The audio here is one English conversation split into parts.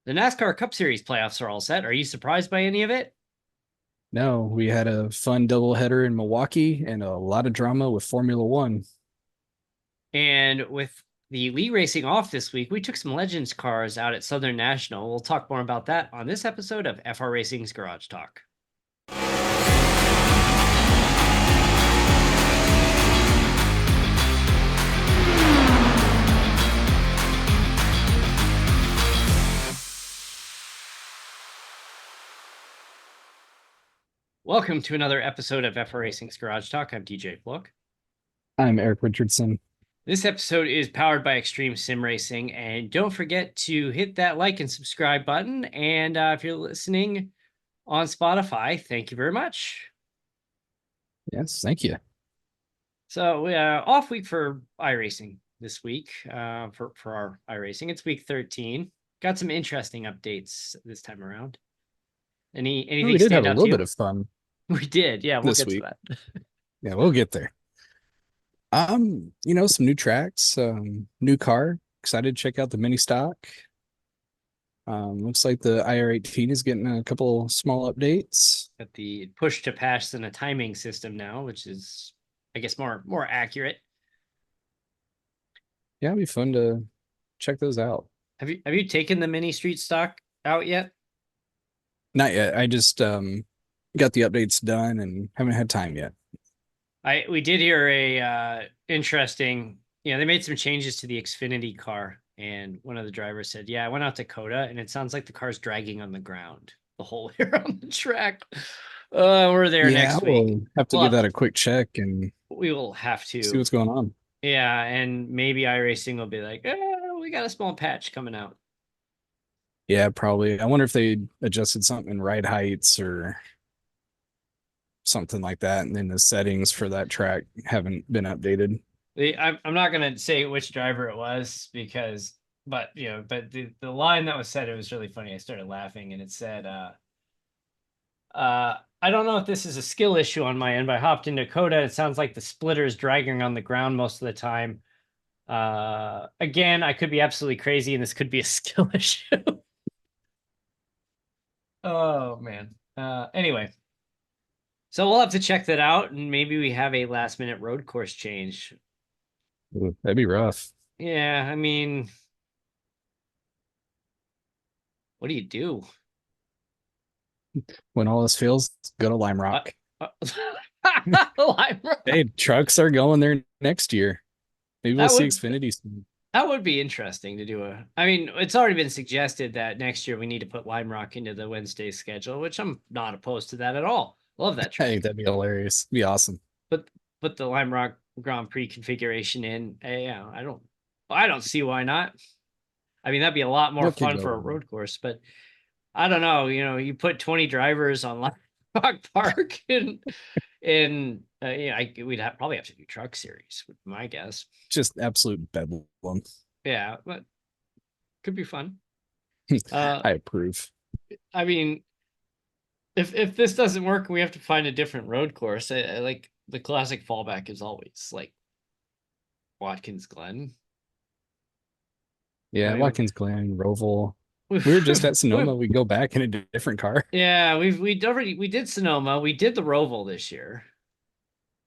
The NASCAR Cup Series playoffs are all set. Are you surprised by any of it? No, we had a fun doubleheader in Milwaukee and a lot of drama with Formula One. And with the Lee racing off this week, we took some Legends cars out at Southern National. We'll talk more about that on this episode of FR Racing's Garage Talk. Welcome to another episode of FR Racing's Garage Talk. I'm DJ Flook. I'm Eric Richardson. This episode is powered by Extreme Sim Racing, and don't forget to hit that like and subscribe button. And if you're listening on Spotify, thank you very much. Yes, thank you. So off week for iRacing this week for our iRacing. It's week 13. Got some interesting updates this time around. Anything We did have stand a out to little you? bit of fun We did. Yeah, we'll this get to week. that. Yeah, we'll get there. Some new tracks, new car. Excited to check out the mini stock. Looks like the IR-18 is getting a couple small updates. Got the push to pass and a timing system now, which is, I guess, more accurate. Yeah, it'll be fun to check those out. Have you taken the mini street stock out yet? Not yet. I just got the updates done and haven't had time yet. We did hear a interesting, they made some changes to the Xfinity car, and one of the drivers said, "Yeah, I went out to Coda, and it sounds like the car's dragging on the ground the whole way around the track." We're there Yeah, next week. we'll have to give that a quick check and We will have see to. what's going on. Yeah, and maybe iRacing will be like, we got a small patch coming out. Yeah, probably. I wonder if they adjusted something in ride heights or something like that, and then the settings for that track haven't been updated. I'm not gonna say which driver it was but the line that was said, it was really funny. I started laughing, and it said, I don't know if this is a skill issue on my end, but I hopped into Coda. It sounds like the splitter is dragging on the ground most of the time. Again, I could be absolutely crazy, and this could be a skill issue. Oh man. Anyway, so we'll have to check that out, and maybe we have a last minute road course change. Ooh, that'd be rough. Yeah, I mean, what do you do? When all this fails, go to Lime Rock. Lime Rock. Hey, trucks are going there next year. Maybe we'll see Xfinity soon. That would be interesting to do. I mean, it's already been suggested that next year we need to put Lime Rock into the Wednesday schedule, which I'm not opposed to that at all. Love that track. Hey, that'd be hilarious. Be awesome. But put the Lime Rock Grand Prix configuration in. Yeah, I don't see why not. I mean, that'd be a lot more fun for a road course, but I don't know. You put 20 drivers on Lime Rock Park, and we'd probably have to do Truck Series, would be my guess. Just absolute bedlam. Yeah, but could be fun. I approve. I mean, if this doesn't work, we have to find a different road course. I like the classic fallback is always like Watkins Glen. Yeah, Watkins Glen, Roval. We were just at Sonoma. We go back in a different car. Yeah, we did Sonoma. We did the Roval this year.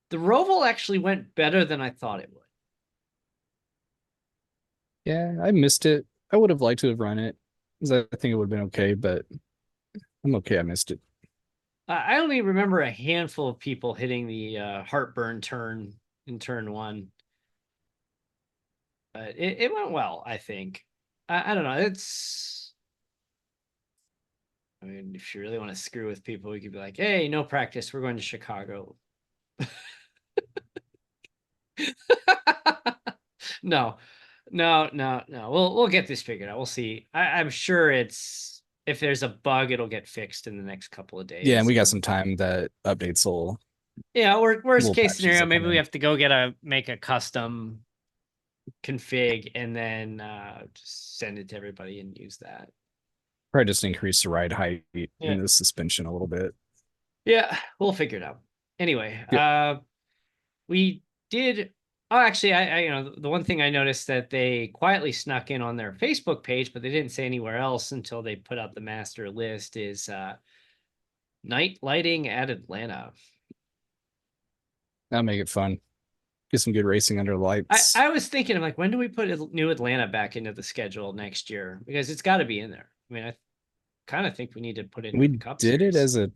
The Roval actually went better than I thought it would. Yeah, I missed it. I would have liked to have run it because I think it would have been okay, but I'm okay. I missed it. I only remember a handful of people hitting the heartburn turn in turn one. But it went well, I think. I don't know. I mean, if you really want to screw with people, we could be like, hey, no practice. We're going to Chicago. No. We'll get this figured out. We'll see. I'm sure if there's a bug, it'll get fixed in the next couple of days. Yeah, and we got some time that updates will. Yeah, worst case scenario, maybe we have to go make a custom config and then just send it to everybody and use that. Probably just increase the ride height in the suspension a little bit. Yeah, we'll figure it out. Anyway, we did Oh, actually, the one thing I noticed that they quietly snuck in on their Facebook page, but they didn't say anywhere else until they put out the master list is night lighting at Atlanta. That'll make it fun. Get some good racing under the I, lights. I was thinking, I'm like, when do we put New Atlanta back into the schedule next year? Because it's got to be in there. I mean, I kind of think we need to put it in the We Cup did it Series. as a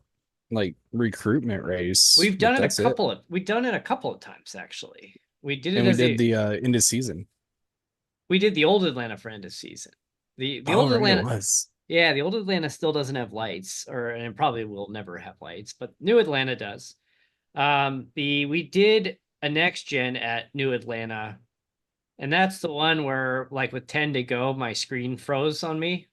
like recruitment race, but that's it. We've done it a couple of times actually. We did it And we as did a the end of season. we did the old Atlanta for end of season. The Oh, old right, it Atlanta, was. yeah, the old Atlanta still doesn't have lights, and it probably will never have lights, but New Atlanta does. The We did a next gen at New Atlanta, and that's the one where, like, with 10 to go, my screen froze on me.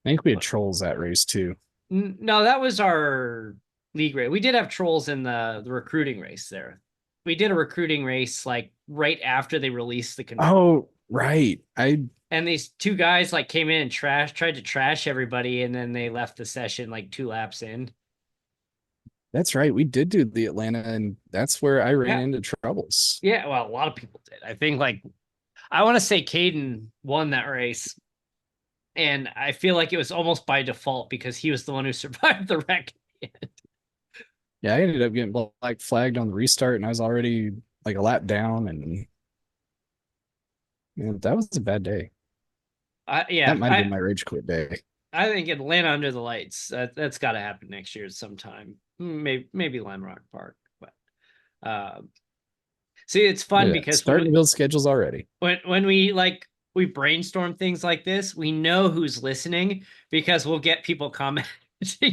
I think we had trolls that race too. No, that was our league race. We did have trolls in the recruiting race there. We did a recruiting race like right after they released the control. Oh, right. And these two guys like came in and tried to trash everybody, and then they left the session like 2 laps in. That's right. We did do the Atlanta, and that's where I ran Yeah. into troubles. Yeah. Well, a lot of people did. I think like I want to say Caden won that race. And I feel like it was almost by default because he was the one who survived the wreck. Yeah, I ended up getting like flagged on the restart, and I was already like a lap down, and that was a bad day. That Yeah, might have been my rage quit day. I think Atlanta under the lights. That's got to happen next year sometime. Maybe Lime Rock Park, but uh, see, it's fun Look at that. because Starting to build schedules already. when we like we brainstorm things like this, we know who's listening because we'll get people commenting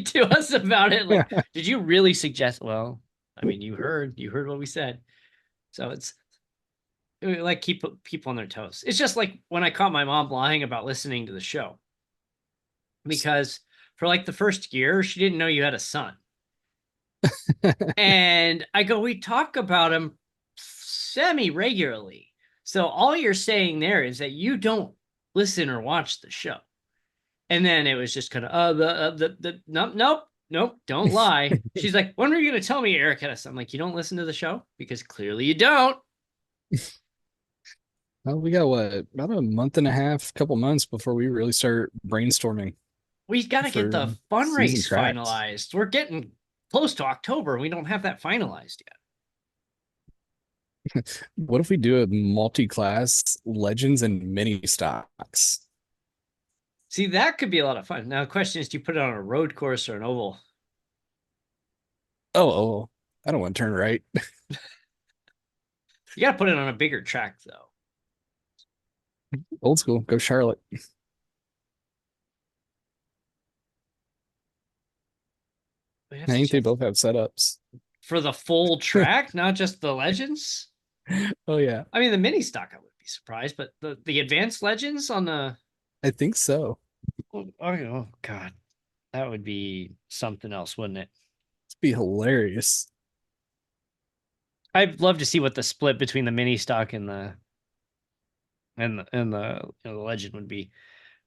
to us about it. Like, did you really suggest? Well, I mean, you heard what we said, so it's like keep people on their toes. It's just like when I caught my mom lying about listening to the show because for like the first year she didn't know you had a son. And I go, we talk about him semi regularly. So all you're saying there is that you don't listen or watch the show. And then it was just kind of, nope, don't lie. She's like, when are you going to tell me Eric had a son? I'm like, you don't listen to the show because clearly you don't. Well, we got what, about a month and a half, couple months before we really start brainstorming We got to get for the fun season race tracks. finalized. We're getting close to October. We don't have that finalized yet. What if we do a multi-class legends and mini stocks? See, that could be a lot of fun. Now, the question is, do you put it on a road course or an oval? Oh, I don't want to turn right. You got to put it on a bigger track, though. Old school, go Charlotte. I think they both have setups. For the full track, not just the legends. Oh yeah, I mean, the mini stock, I wouldn't be surprised, but the advanced legends on the I think so. oh god, that would be something else, wouldn't it? It'd be hilarious. I'd love to see what the split between the mini stock and the legend would be.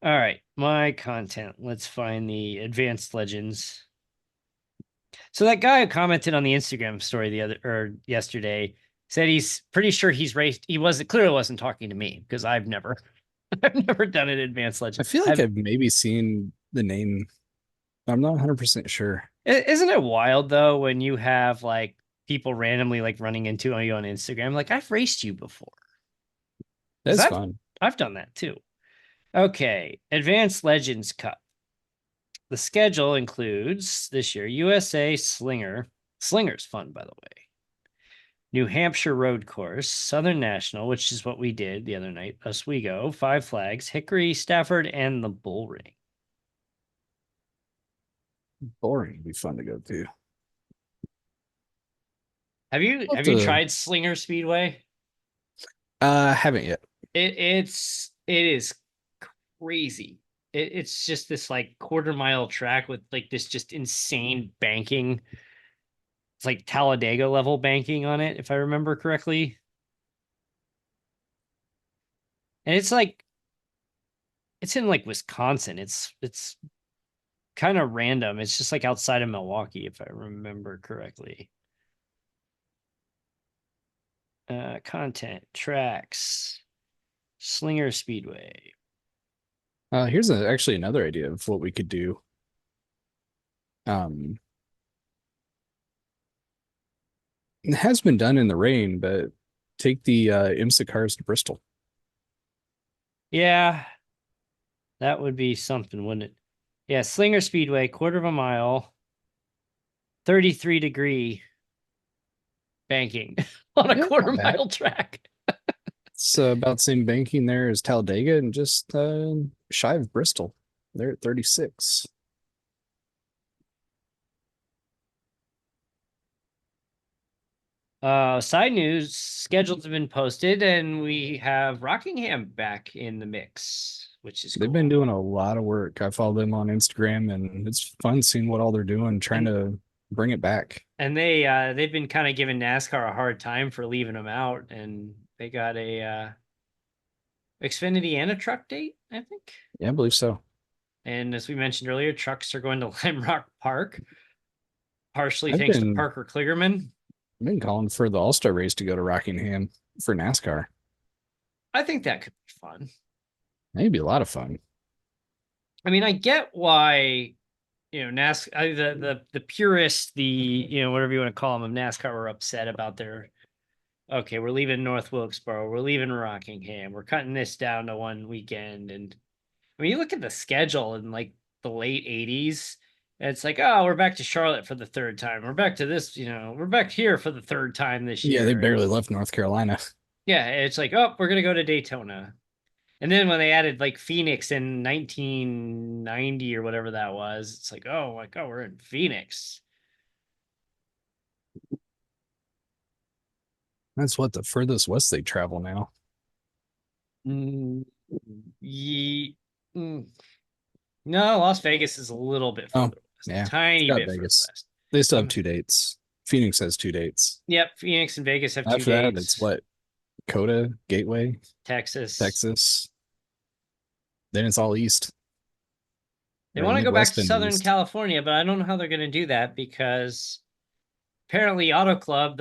All right, my content. Let's find the advanced legends. So that guy who commented on the Instagram story the other or yesterday said he's pretty sure he's raced. He wasn't talking to me because I've never I've never done an advanced I legend. feel like I've maybe seen the name. I'm not 100% sure. Isn't it wild though when you have like people randomly like running into you on Instagram? Like I've raced you before. Because That's fun. I've done that too. Okay, Advanced Legends Cup. The schedule includes this year USA Slinger. Slinger's fun, by the way. New Hampshire Road Course, Southern National, which is what we did the other night. Oswego, Five Flags, Hickory, Stafford, and the Bull Ring. Boring would be fun to go to. Have you tried Slinger Speedway? Haven't yet. It is crazy. It's just this like quarter-mile track with like this just insane banking. It's like Talladega level banking on it, if I remember correctly. And it's in like Wisconsin. It's kind of random. It's just like outside of Milwaukee, if I remember correctly. Content, tracks, Slinger Speedway. Here's actually another idea of what we could do. Um, it has been done in the rain, but take the IMSA cars to Bristol. Yeah, that would be something, wouldn't it? Yeah, Slinger Speedway, quarter of a mile, 33-degree banking on a Yeah, quarter not bad. mile track. It's about the same banking there as Talladega and just shy of Bristol. They're at 36. Side news, schedules have been posted, and we have Rockingham back in the mix, which is They've cool. been doing a lot of work. I follow them on Instagram, and it's fun seeing what all they're doing, trying to bring it back. And they've been kind of giving NASCAR a hard time for leaving them out, and they got a Xfinity and a truck date, I think. Yeah, I believe so. And as we mentioned earlier, trucks are going to Lime Rock Park, partially I've thanks to been Parker Kligerman. calling for the All-Star race to go to Rockingham for NASCAR. I think that could be fun. That'd be a lot of fun. I mean, I get why, NASCAR, the purists, whatever you want to call them, of NASCAR were upset about their. Okay, we're leaving North Wilkesboro, we're leaving Rockingham, we're cutting this down to one weekend, and I mean, you look at the schedule in like the late '80s. It's like, oh, we're back to Charlotte for the third time. We're back to this, we're back here for the third time this Yeah, they year. barely left North Carolina. Yeah, it's like, oh, we're gonna go to Daytona. And then when they added like Phoenix in 1990 or whatever that was, it's like, oh, we're in Phoenix. That's what the furthest west they travel now. Mm, mm. No, Las Vegas is a little bit Oh, further west, yeah. tiny Got bit further Vegas. west. They still have 2 dates. Phoenix has 2 dates. Yep, Phoenix and Vegas have two After that, it's dates. what? Coda, Gateway, Texas. Texas. Then it's all east. They Or the want to go back Midwest to and Southern east. California, but I don't know how they're going to do that because apparently Auto Club,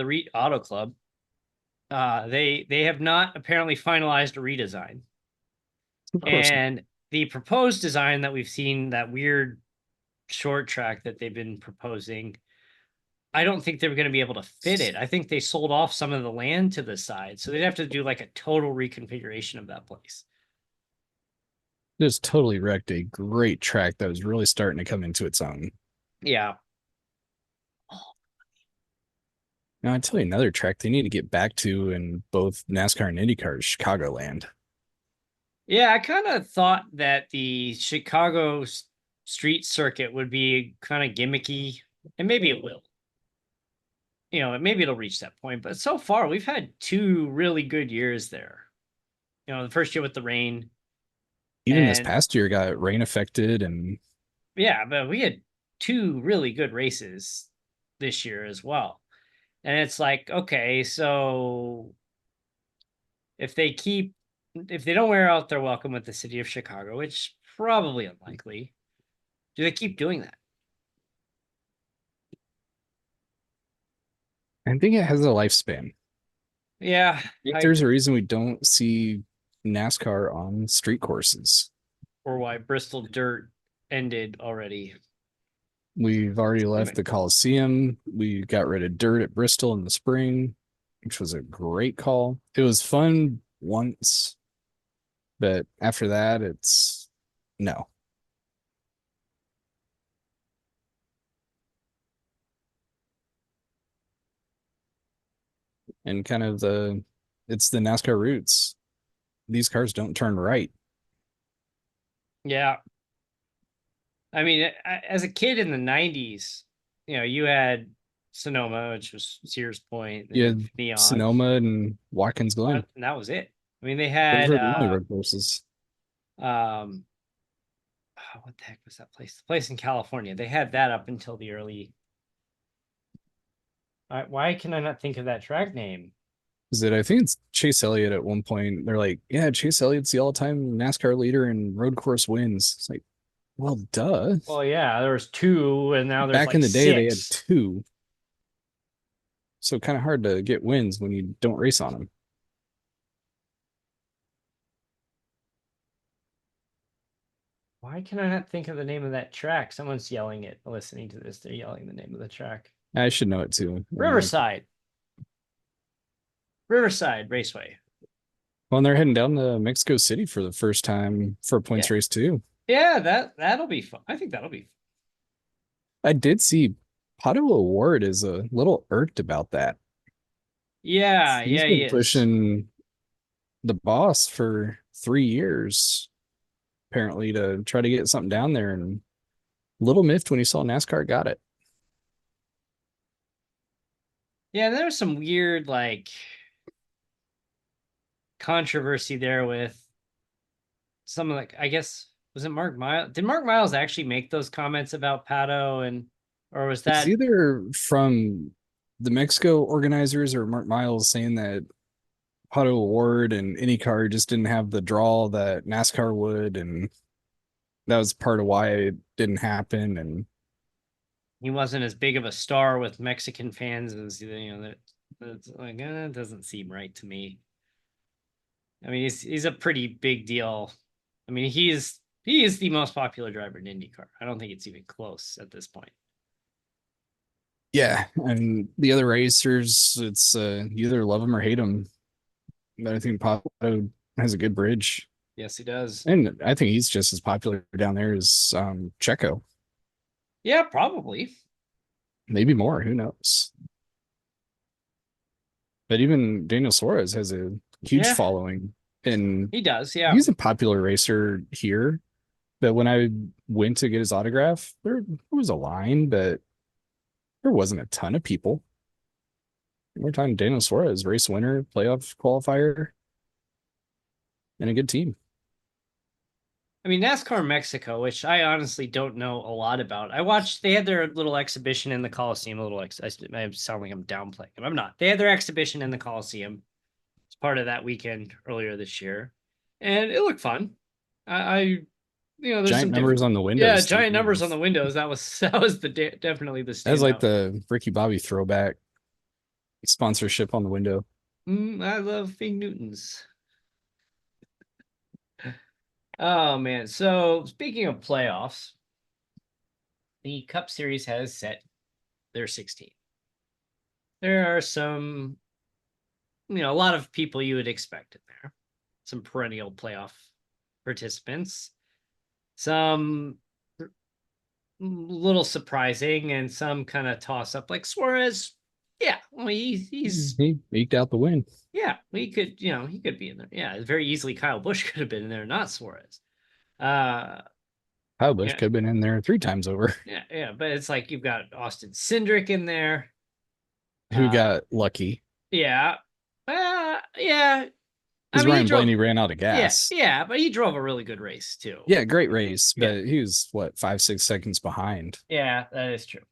they have not apparently finalized a redesign. Of course not. And the proposed design that we've seen, that weird short track that they've been proposing, I don't think they're going to be able to fit it. I think they sold off some of the land to the side, so they'd have to do like a total reconfiguration of that place. Just totally wrecked a great track that was really starting to come into its own. Yeah. Now, I tell you another track they need to get back to in both NASCAR and IndyCar is Chicagoland. Yeah, I kind of thought that the Chicago street circuit would be kind of gimmicky, and maybe it will. Maybe it'll reach that point, but so far we've had 2 really good years there. The first year with the rain. Even this past year got rain affected, and yeah, but we had 2 really good races this year as well. And it's like, okay, so if they don't wear out their welcome with the city of Chicago, which probably unlikely, do they keep doing that? I think it has a lifespan. Yeah, I think there's a reason we don't see NASCAR on street courses. Or why Bristol Dirt ended already. We've already left the Coliseum. We got rid of dirt at Bristol in the spring, which was a great call. It was fun once, but after that, it's no. And kind of it's the NASCAR roots. These cars don't turn right. Yeah. I mean, as a kid in the 90s, you had Sonoma, which was Sears Point, Yeah, Neon, Sonoma and Watkins Glen. and that was it. I mean, they Those had were the only road courses. what the heck was that place? The place in California. They had that up until the early. Why can I not think of that track name? Is it? I think it's Chase Elliott at one point. They're like, yeah, Chase Elliott's the all-time NASCAR leader in road course wins. It's like, well, duh. Well, yeah, there was 2, and now there's Back like in the day, they had 6. 2. so kind of hard to get wins when you don't race on them. Why can I not think of the name of that track? Someone's yelling it. Listening to this, they're yelling the name of the track. I should know it too. Riverside. Riverside Raceway. Well, and they're heading down to Mexico City for the first time for a points race too. Yeah, that'll be fun. I think that'll be fun. I did see Pato Award is a little irked about that. Yeah, He's yeah, been he is. pushing the boss for 3 years, apparently, to try to get something down there, and little miffed when he saw NASCAR got it. Yeah, there was some weird like controversy there with some of like, I guess, was it Mark Miles? Did Mark Miles actually make those comments about Pato, and or was It's that either from the Mexico organizers or Mark Miles saying that Pato Award and IndyCar just didn't have the draw that NASCAR would, and that was part of why it didn't happen. And he wasn't as big of a star with Mexican fans as that's like it doesn't seem right to me. I mean, he's a pretty big deal. I mean, he is the most popular driver in IndyCar. I don't think it's even close at this point. yeah, and the other racers, it's you either love them or hate them. But I think Pato has a good bridge. Yes, he does. And I think he's just as popular down there as Checo. Yeah, probably. Maybe more. Who knows? But even Daniel Suarez has a huge following. And he does. Yeah. He's a popular racer here. But when I went to get his autograph, there was a line, but there wasn't a ton of people. We're talking Daniel Suarez, race winner, playoff qualifier, and a good team. I mean, NASCAR Mexico, which I honestly don't know a lot about. I watched, they had their little exhibition in the Coliseum, I sound like I'm downplaying them. I'm not. They had their exhibition in the Coliseum. It's part of that weekend earlier this year. And it looked fun. There's giant some numbers on the windows. Yeah, giant numbers on the windows. That was definitely the standout. That was like the Ricky Bobby throwback sponsorship on the window. I love Fing Newtons. Oh man! So speaking of playoffs, the Cup Series has set their 16. There are some, a lot of people you would expect in there. Some perennial playoff participants. Some little surprising and some kind of toss up like Suarez. Yeah, well, he eked out the win. Yeah, he could be in there. Yeah, very easily Kyle Busch could have been in there, not Suarez. Kyle Busch could have been in there 3 times over. Yeah, but it's like you've got Austin Cindric in there, who got lucky. Yeah, yeah. Because Ryan Blaney ran out of gas. Yeah, but he drove a really good race too. Yeah, great race, but he was 5-6 seconds behind. Yeah, that is true.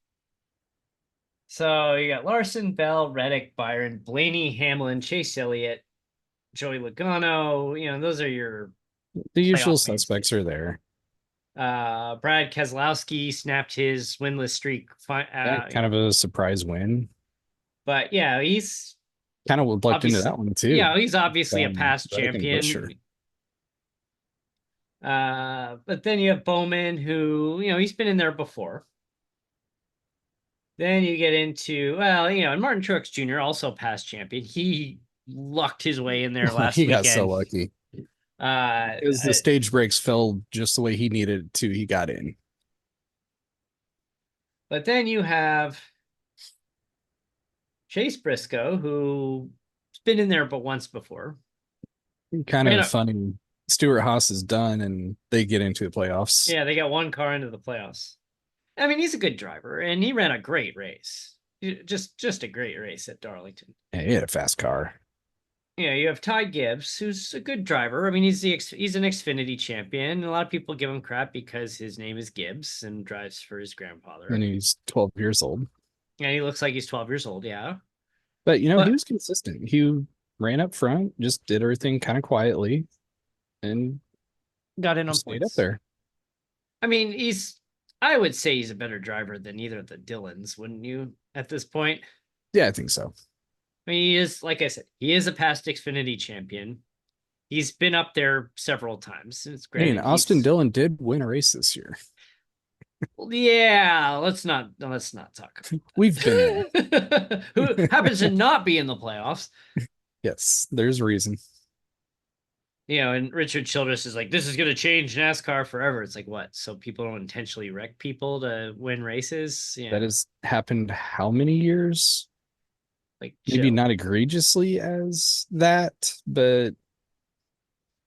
So you got Larson, Bell, Reddick, Byron, Blaney, Hamlin, Chase Elliott, Joey Logano. Those are the usual suspects are there. Brad Keselowski snapped his winless streak. Kind of a surprise win. But yeah, he's kind of lucked into that one too. Yeah, he's obviously a past champion. But then you have Bowman, who, he's been in there before. Then you get into, and Martin Truex Jr., also past champion. He lucked his way in there last weekend. He got so lucky. Because the stage breaks fell just the way he needed to. He got in. But then you have Chase Briscoe, who's been in there but once before. Kind of funny. Stuart Haas is done, and they get into the playoffs. Yeah, they got one car into the playoffs. I mean, he's a good driver, and he ran a great race. Just a great race at Darlington. Yeah, he had a fast car. Yeah, you have Ty Gibbs, who's a good driver. I mean, he's an Xfinity champion. A lot of people give him crap because his name is Gibbs and drives for his grandfather. And he's 12 years old. Yeah, he looks like he's 12 years old, yeah. But, he was consistent. He ran up front, just did everything kind of quietly, and got in on stayed points up there. I mean, I would say he's a better driver than either of the Dylans, wouldn't you, at this point? Yeah, I think so. I mean, he is, like I said, he is a past Xfinity champion. He's been up there several times. It's I mean, granted Austin he's Dillon did win a race this year. well, yeah. Let's not talk We've been in. about that. Who happens to not be in the playoffs? Yes, there's a reason. You know, and Richard Childress is like, this is going to change NASCAR forever. It's like, what? So people don't intentionally wreck people to win races? That Yeah, has happened how many years? like Maybe chill. not egregiously as that, but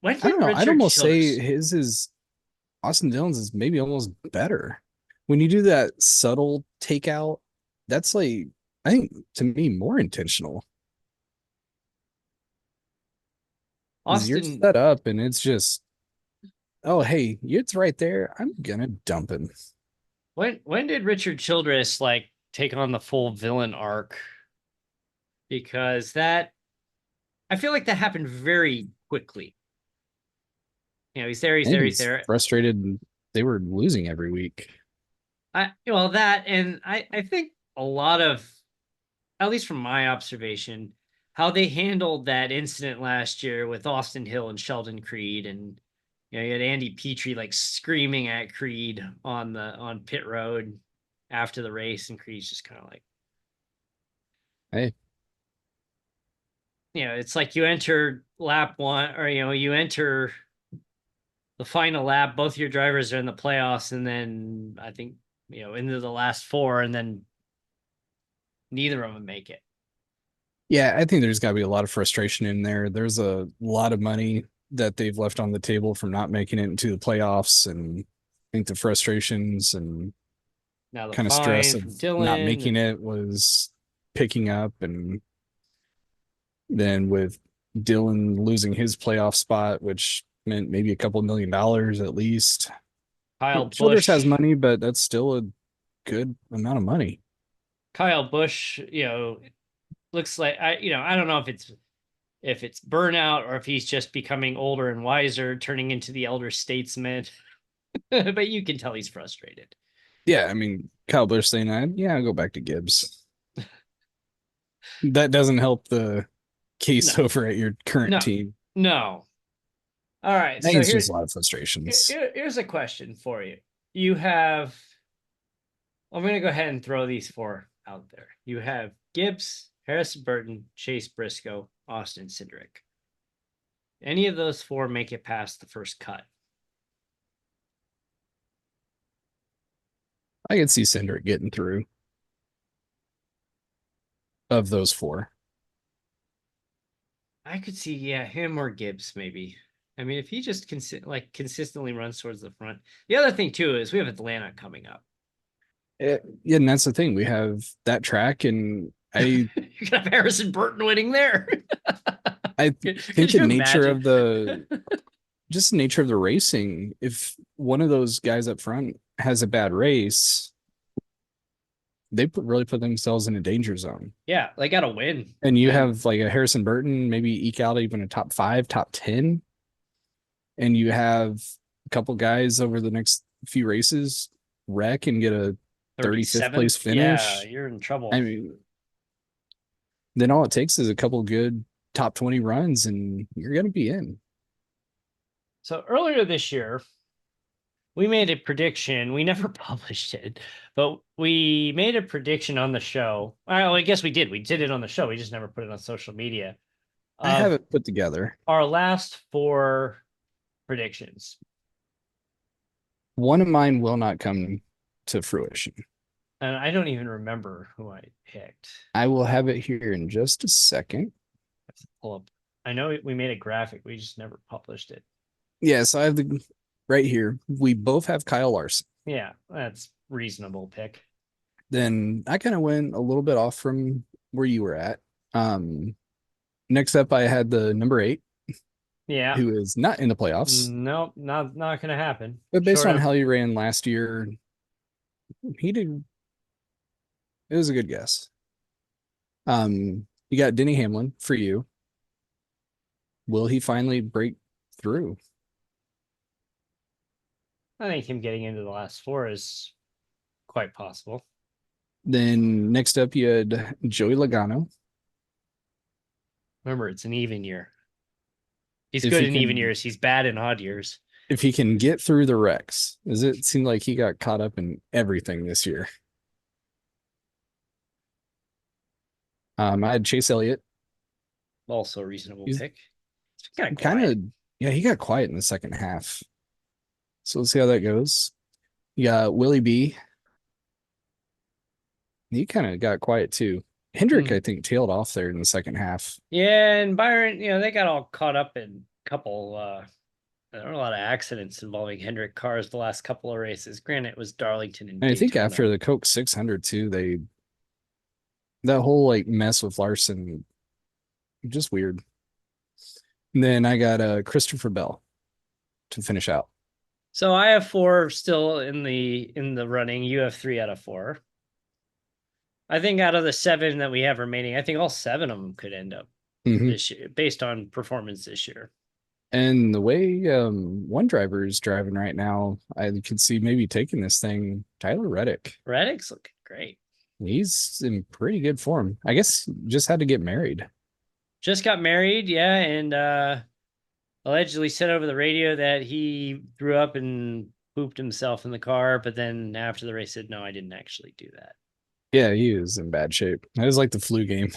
When I don't did know. I'd Richard almost say Childress? his is Austin Dillon's is maybe almost better. When you do that subtle takeout, that's like, I think to me, more intentional. Because you're Austin, set up and it's just, oh, hey, it's right there. I'm gonna dump him. when did Richard Childress like take on the full villain arc? Because that I feel like that happened very quickly. You know, he's there, I he's think there, he's he's there. frustrated they were losing every week. That, and I think a lot of, at least from my observation, how they handled that incident last year with Austin Hill and Sheldon Creed, and you know, you had Andy Petrie like screaming at Creed on pit road after the race, and Creed's just kind of like, Hey, you know, it's like you enter lap one, or you know, you enter the final lap, both your drivers are in the playoffs, and then I think, you know, into the last four, and then neither of them make it. yeah, I think there's got to be a lot of frustration in there. There's a lot of money that they've left on the table from not making it into the playoffs, and I think the frustrations and Now the kind of stress fine of from not Dylan, making and it was picking up. And then with Dylan losing his playoff spot, which meant maybe a couple $1 million at least. Kyle Childress has Busch. money, but that's still a good amount of money. Kyle Busch, you know, looks like I don't know if it's burnout or if he's just becoming older and wiser, turning into the elder statesman. But you can tell he's frustrated. Yeah, I mean, Kyle Busch saying that, yeah, I'll go back to Gibbs. That doesn't help the case No, over at your current no, team. no. All right, I think so it's just a lot of frustrations. here's a question for you. You have I'm going to go ahead and throw these four out there. You have Gibbs, Harrison Burton, Chase Briscoe, Austin Cindric. Any of those four make it past the first cut? I could see Cindric getting through of those four. I could see, yeah, him or Gibbs maybe. I mean, if he just consistently runs towards the front. The other thing too is we have Atlanta coming up. Yeah, and that's the thing. We have that track, and I You got Harrison Burton winning there. I think Could the you nature imagine? of the just the nature of the racing, if one of those guys up front has a bad race, they really put themselves in a danger zone. Yeah, they got to win. And you And have like a Harrison Burton, maybe eke out even a top five, top 10. And you have a couple guys over the next few races wreck and get a 35th place 37th, yeah, finish. you're in trouble. I mean, then all it takes is a couple good top 20 runs and you're going to be in. So earlier this year, we made a prediction. We never published it, but we made a prediction on the show. Well, I guess we did. We did it on the show. We just never put it on social media I have of it put together. our last four predictions. One of mine will not come to fruition. And I don't even remember who I picked. I will have it here in just a second. I have to pull up. I know we made a graphic. We just never published it. Yeah, so I have the right here. We both have Kyle Larson. Yeah, that's reasonable pick. Then I kind of went a little bit off from where you were at. Next up, I had the number 8, Yeah. who is not in the playoffs. Nope, not gonna happen. But based Short on of how he ran last year, he did. It was a good guess. You got Denny Hamlin for you. Will he finally break through? I think him getting into the last four is quite possible. Then next up, you had Joey Logano. Remember, it's an even year. He's If good he in even can, years. He's bad in odd years. if he can get through the wrecks, does it seem like he got caught up in everything this year? I had Chase Elliott. Also a reasonable He's pick. It's kind of kind of, quiet. yeah, he got quiet in the second half. So let's see how that goes. You got Willie B. He kind of got quiet too. Hendrick, I think, tailed off there in the second half. Yeah, and Byron, they got all caught up in a couple there were a lot of accidents involving Hendrick cars the last couple of races. Granted, it was Darlington and And I think after Daytona. the Coke 600 too, that whole like mess with Larson, just weird. And then I got Christopher Bell to finish out. So I have 4 still in the running. You have 3 out of 4. I think out of the 7 that we have remaining, I think all 7 of them could end up this year based on performance this year. And the way one driver is driving right now, I could see maybe taking this thing, Tyler Reddick. Reddick's looking great. He's in pretty good form. I guess just had to get married. Just got married, yeah, and allegedly said over the radio that he threw up and pooped himself in the car, but then after the race said, no, I didn't actually do that. Yeah, he is in bad shape. That was like the flu game.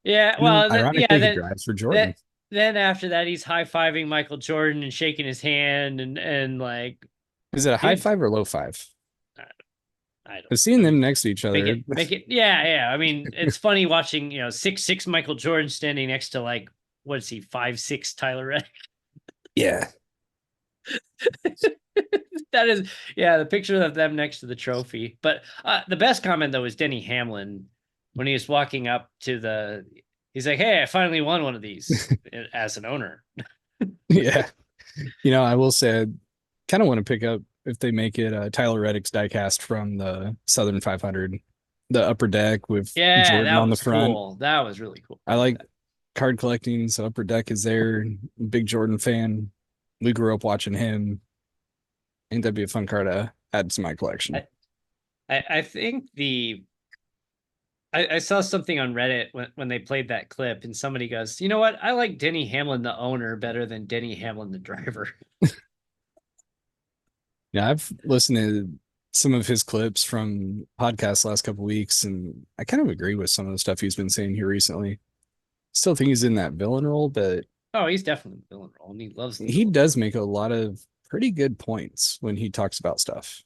Yeah, And well, ironically, he drives for Jordan. then after that, he's high-fiving Michael Jordan and shaking his hand and like, Is it a high dude, five or low five? I don't. I've seen them next to each other. Make it. Yeah, yeah. I mean, it's funny watching 6'6" Michael Jordan standing next to like what is he 5'6" Tyler Reddick. Yeah. That is, yeah, the picture of them next to the trophy. But the best comment though was Denny Hamlin when he was walking up to the. He's like, "Hey, I finally won one of these as an owner." Yeah. I will say I kind of want to pick up if they make it Tyler Reddick's diecast from the Southern 500, the upper deck with Yeah, Jordan that on the was front. cool. That was really cool. I like card collecting, so upper deck is there. Big Jordan fan. We grew up watching him. I think that'd be a fun card to add to my collection. I think I saw something on Reddit when they played that clip, and somebody goes, "You know what? I like Denny Hamlin, the owner, better than Denny Hamlin, the driver." Yeah, I've listened to some of his clips from podcasts last couple weeks, and I kind of agree with some of the stuff he's been saying here recently. Still think he's in that villain role, but Oh, he's definitely the villain role, and he loves the he villain. does make a lot of pretty good points when he talks about stuff.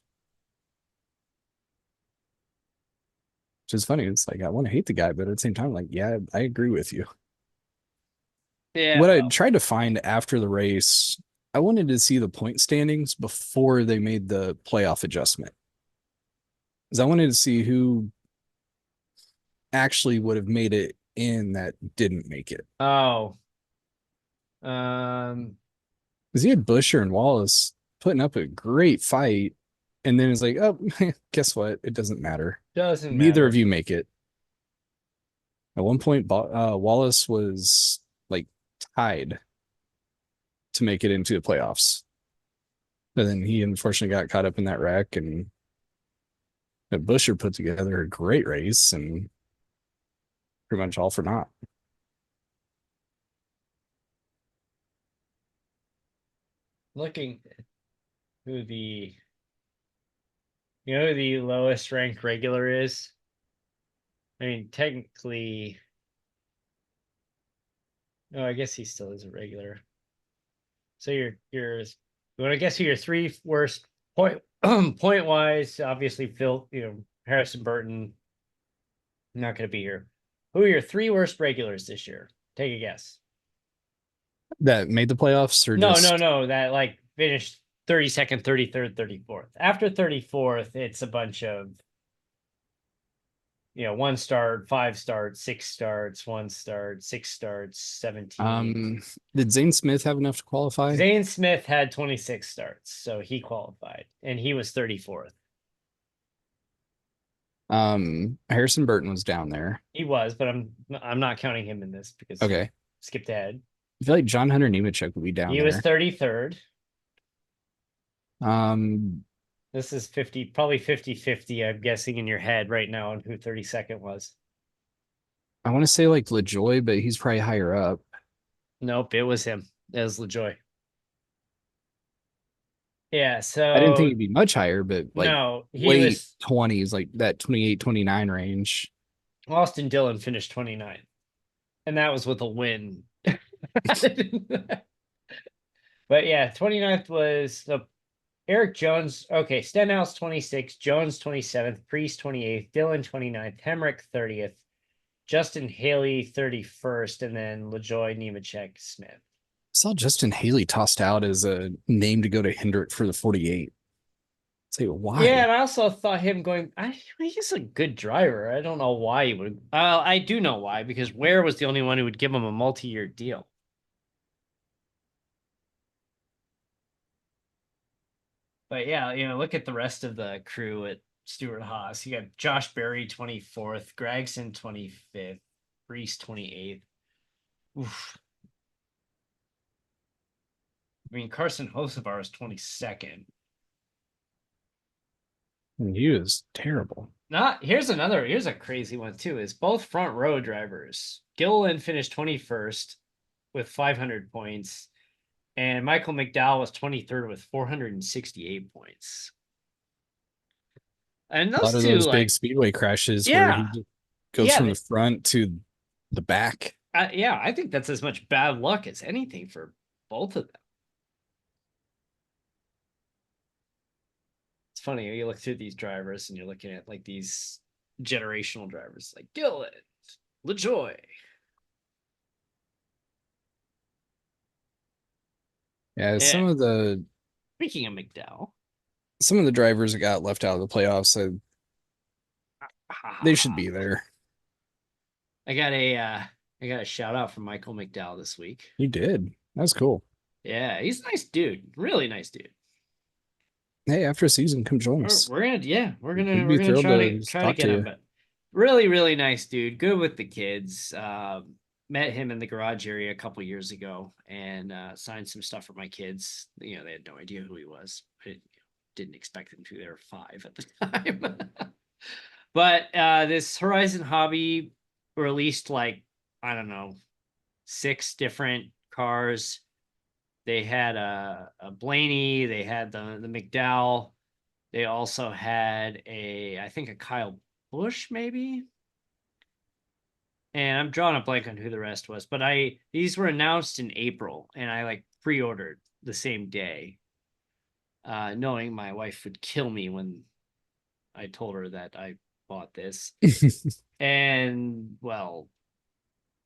Which is funny. It's like I want to hate the guy, but at the same time, like, yeah, I agree with you. Yeah, What I well, tried to find after the race, I wanted to see the point standings before they made the playoff adjustment. Because I wanted to see who actually would have made it in that didn't make it. oh, um, Because he had Busher and Wallace putting up a great fight, and then it's like, oh, guess what? It doesn't matter. doesn't Neither of matter. you make it. At one point, Wallace was like tied to make it into the playoffs. But then he unfortunately got caught up in that wreck, and Busher put together a great race and pretty much all for naught. Looking who the who the lowest ranked regular is. I mean, technically, oh, I guess he still is a regular. So you want to guess who your 3 worst point wise? Obviously, Phil, Harrison Burton, not going to be here. Who are your 3 worst regulars this year? Take a guess. That made the playoffs, or No, no, just no. That like finished 32nd, 33rd, 34th. After 34th, it's a bunch of 1 start, 5 starts, 6 starts, 1 start, 6 starts, 17. did Zane Smith have enough to qualify? Zane Smith had 26 starts, so he qualified, and he was 34th. Harrison Burton was down there. He was, but I'm not counting him in this because he Okay. skipped ahead. I feel like John Hunter Nemechek would be down He there. was 33rd. Um, This is 50, probably 50-50, I'm guessing, in your head right now on who 32nd was. I want to say like LaJoy, but he's probably higher up. Nope, it was him. It was LaJoy. Yeah, I didn't think so he'd be much higher, but like no, he late was 20s, like that 28, 29 range. Austin Dillon finished 29th, and that was with a win. But yeah, 29th was the Eric Jones. Okay, Stenhouse 26th, Jones 27th, Priest 28th, Dillon 29th, Hemrick 30th, Justin Haley 31st, and then LaJoy, Nemechek, Smith. Saw Justin Haley tossed out as a name to go to Hendrick for the 48. Say Yeah, why? and I also thought him going. He's a good driver. I don't know why he would. I do know why, because Ware was the only one who would give him a multi-year deal. But yeah, look at the rest of the crew at Stewart Haas. You got Josh Berry 24th, Gregson 25th, Reese 28th. Oof. I mean, Carson Hocevar is 22nd. And he was terrible. Here's a crazy one too, is both front row drivers. Gilliland finished 21st with 500 points, and Michael McDowell was 23rd with 468 points. And A lot those of two, those big like, speedway crashes where yeah, he goes from yeah, the front to the back. yeah, I think that's as much bad luck as anything for both of them. It's funny, you look through these drivers and you're looking at like these generational drivers like Gilliland, LaJoy. Yeah, Yeah. Speaking of McDowell, some of the drivers that got left out of the playoffs, they should be there. I got a shout out from Michael McDowell this week. You did. That's cool. Yeah, he's a nice dude, really nice dude. Hey, after a season, come join We're, us. we're gonna yeah, We'd we're be gonna thrilled try to to just try to talk to get him, you. but really nice dude, good with the kids. Met him in the garage area a couple years ago and signed some stuff for my kids. They had no idea who he was. I didn't expect them to. They were 5 at the time. But this Horizon Hobby released, like, I don't know, 6 different cars. They had a Blaney, they had the McDowell, they also had I think a Kyle Busch maybe. And I'm drawing a blank on who the rest was, but these were announced in April, and I like pre-ordered the same day, knowing my wife would kill me when I told her that I bought this. And well,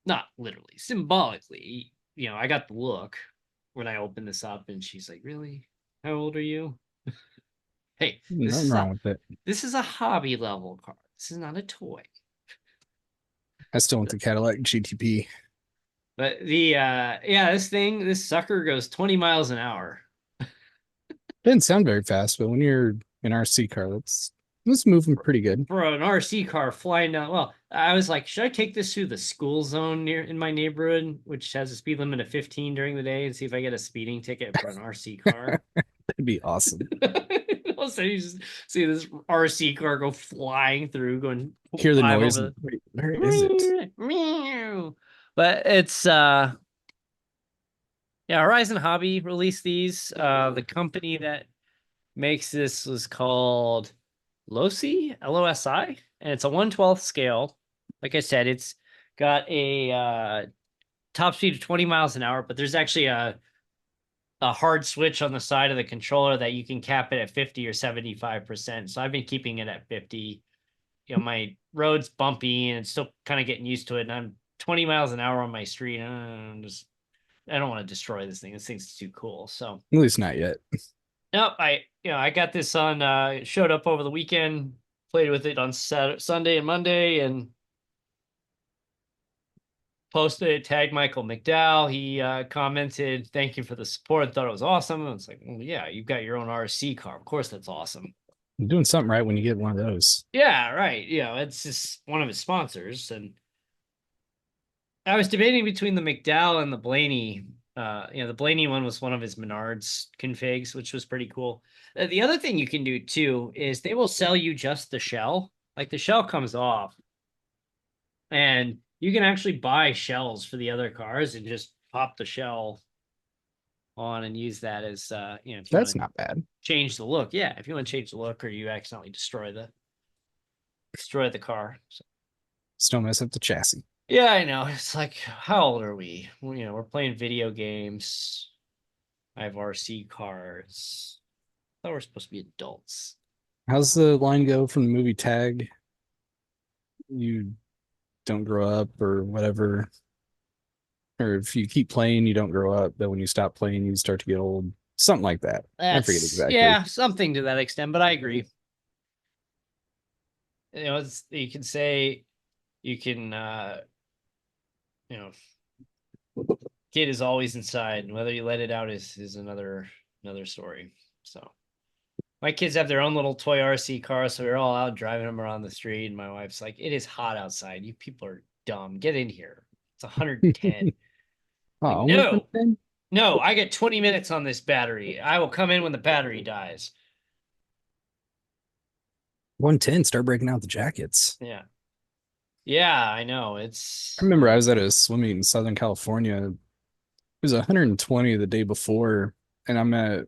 not literally, symbolically, I got the look when I opened this up, and she's like, "Really? How old are you?" Hey, Nothing wrong with it. this is a hobby level car. This is not a toy. I still want the Cadillac GTP. But this sucker goes 20 miles an hour. Didn't sound very fast, but when you're an RC car, that's moving pretty good. For an RC car flying down. Well, I was like, should I take this through the school zone near in my neighborhood, which has a speed limit of 15 during the day, and see if I get a speeding ticket for an RC car? That'd be awesome. Also, you just see this RC car go flying through, going Hear the 5 noise. over Wait, where is it? the. But it's yeah, Horizon Hobby released these. The company that makes this was called Losi, Losi, and it's a 1/12 scale. Like I said, it's got a top speed of 20 miles an hour, but there's actually a hard switch on the side of the controller that you can cap it at 50 or 75%. So I've been keeping it at 50. My road's bumpy and it's still kind of getting used to it. And I'm 20 miles an hour on my street. I don't want to destroy this thing. This thing's too cool. So At least not yet. nope, I got this on showed up over the weekend, played with it on Sunday and Monday, and posted it, tagged Michael McDowell. He commented, "Thank you for the support. Thought it was awesome." And it's like, well, yeah, you've got your own RC car. Of course, that's awesome. You're doing something right when you get one of those. Yeah, right. It's just one of his sponsors. And I was debating between the McDowell and the Blaney. The Blaney one was one of his Menards configs, which was pretty cool. The other thing you can do too is they will sell you just the shell. Like the shell comes off, and you can actually buy shells for the other cars and just pop the shell on and use that as if you want That's to not bad. change the look. Yeah, if you want to change the look or you accidentally destroy the car. So, Still mess up the chassis. yeah, I know. It's like, how old are we? We're playing video games. I have RC cars. I thought we're supposed to be adults. How's the line go from the movie Tag? You don't grow up or whatever. Or if you keep playing, you don't grow up, but when you stop playing, you start to get old. Something like that. I forget exactly. Something to that extent, but I agree. You can say, you can, kid is always inside, and whether you let it out is another story. So my kids have their own little toy RC car, so we're all out driving them around the street, and my wife's like, "It is hot outside. You people are dumb. Get in here. It's 110." Oh, Like, only no, 110? no, I get 20 minutes on this battery. I will come in when the battery dies. 110, start breaking out the jackets. Yeah. Yeah, I know. I remember I was at a swim meet in Southern California. It was 120 the day before, and I'm at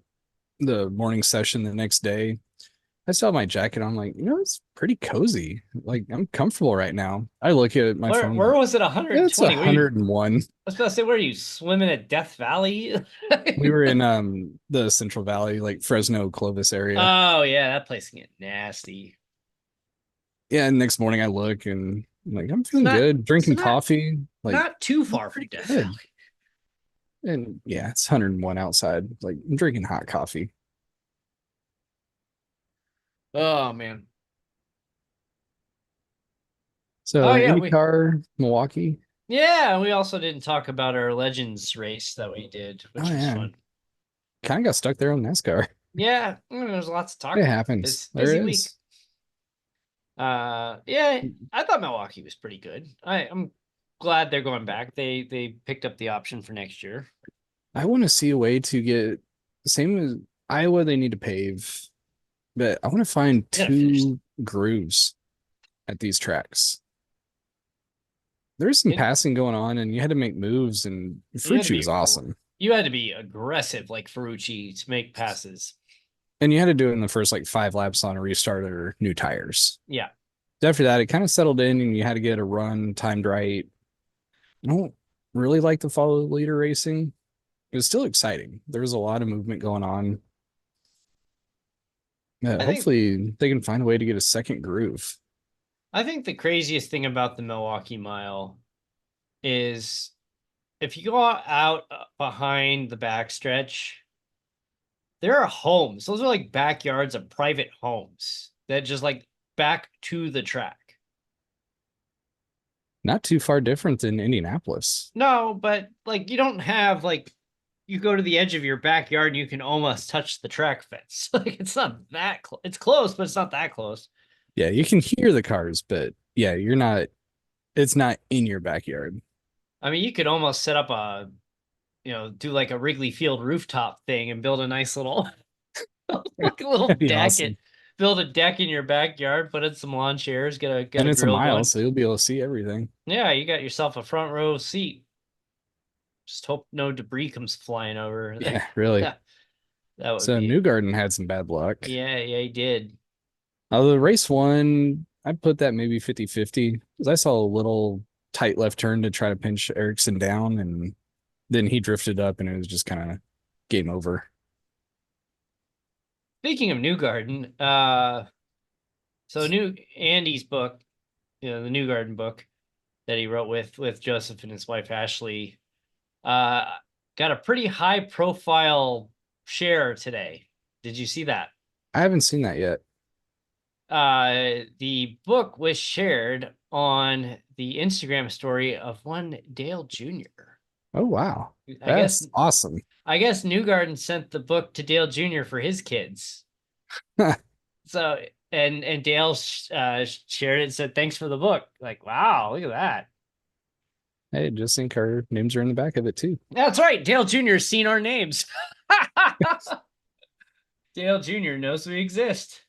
the morning session the next day. I saw my jacket. I'm like, it's pretty cozy. Like, I'm comfortable right now. I look at my phone. Where was it It's 120? 101. I was about to say, where are you swimming at Death Valley? We were in the Central Valley, like Fresno, Clovis area. Oh yeah, that place can get nasty. Yeah, and next morning I look and I'm like, I'm It's feeling not good, it's drinking not coffee. Like, not too I'm far from pretty Death good. Valley. And yeah, it's 101 outside. Like, I'm drinking hot coffee. Oh man. So Oh yeah, we IndyCar, Milwaukee. yeah, we also didn't talk about our Legends race that we did, Oh which was yeah, fun. kind of got stuck there on NASCAR. Yeah, there's lots to talk It about. happens. There Busy week. is. Yeah, I thought Milwaukee was pretty good. I'm glad they're going back. They picked up the option for next year. I want to see a way to get same as Iowa. They need to pave, but I want to find They gotta finish. two grooves at these tracks. There's some It, passing going on, and you had to make moves, and you had to Frucci be was awesome. you had to be aggressive like Ferrucci to make passes. And you had to do it in the first like 5 laps on a restart or new tires. Yeah. After that, it kind of settled in, and you had to get a run timed right. I don't really like the follow leader racing. It was still exciting. There was a lot of movement going on. I think Hopefully, they can find a way to get a second groove. I think the craziest thing about the Milwaukee Mile is if you go out behind the backstretch, there are homes. Those are like backyards of private homes that just like back to the track. Not too far different than Indianapolis. No, but like you don't have like you go to the edge of your backyard and you can almost touch the track fence. Like it's not that close. It's close, but it's not that close. Yeah, you can hear the cars, but yeah, you're not, it's not in your backyard. I mean, you could almost set up do like a Wrigley Field rooftop thing and build a nice little like a little That'd be deck. awesome. Build a deck in your backyard, put in some lawn chairs, get And a it's a grill mile, going. so you'll be able to see everything. Yeah, you got yourself a front row seat. Just hope no debris comes flying over. Yeah, really. Yeah, that would So be. Newgarden had some bad luck. Yeah, he did. The race one, I put that maybe 50-50 because I saw a little tight left turn to try to pinch Ericsson down, and then he drifted up, and it was just kind of game over. Speaking of Newgarden, so new Andy's book, the Newgarden book that he wrote with Joseph and his wife Ashley, got a pretty high profile share today. Did you see that? I haven't seen that yet. The book was shared on the Instagram story of one Dale Jr. Oh, wow. I That's guess awesome. I guess Newgarden sent the book to Dale Jr. for his kids. So and Dale shared it and said thanks for the book. Like, wow, look at that. Hey, just think our names are in the back of it too. That's right. Dale Jr.'s seen our names. Dale Jr. knows we exist.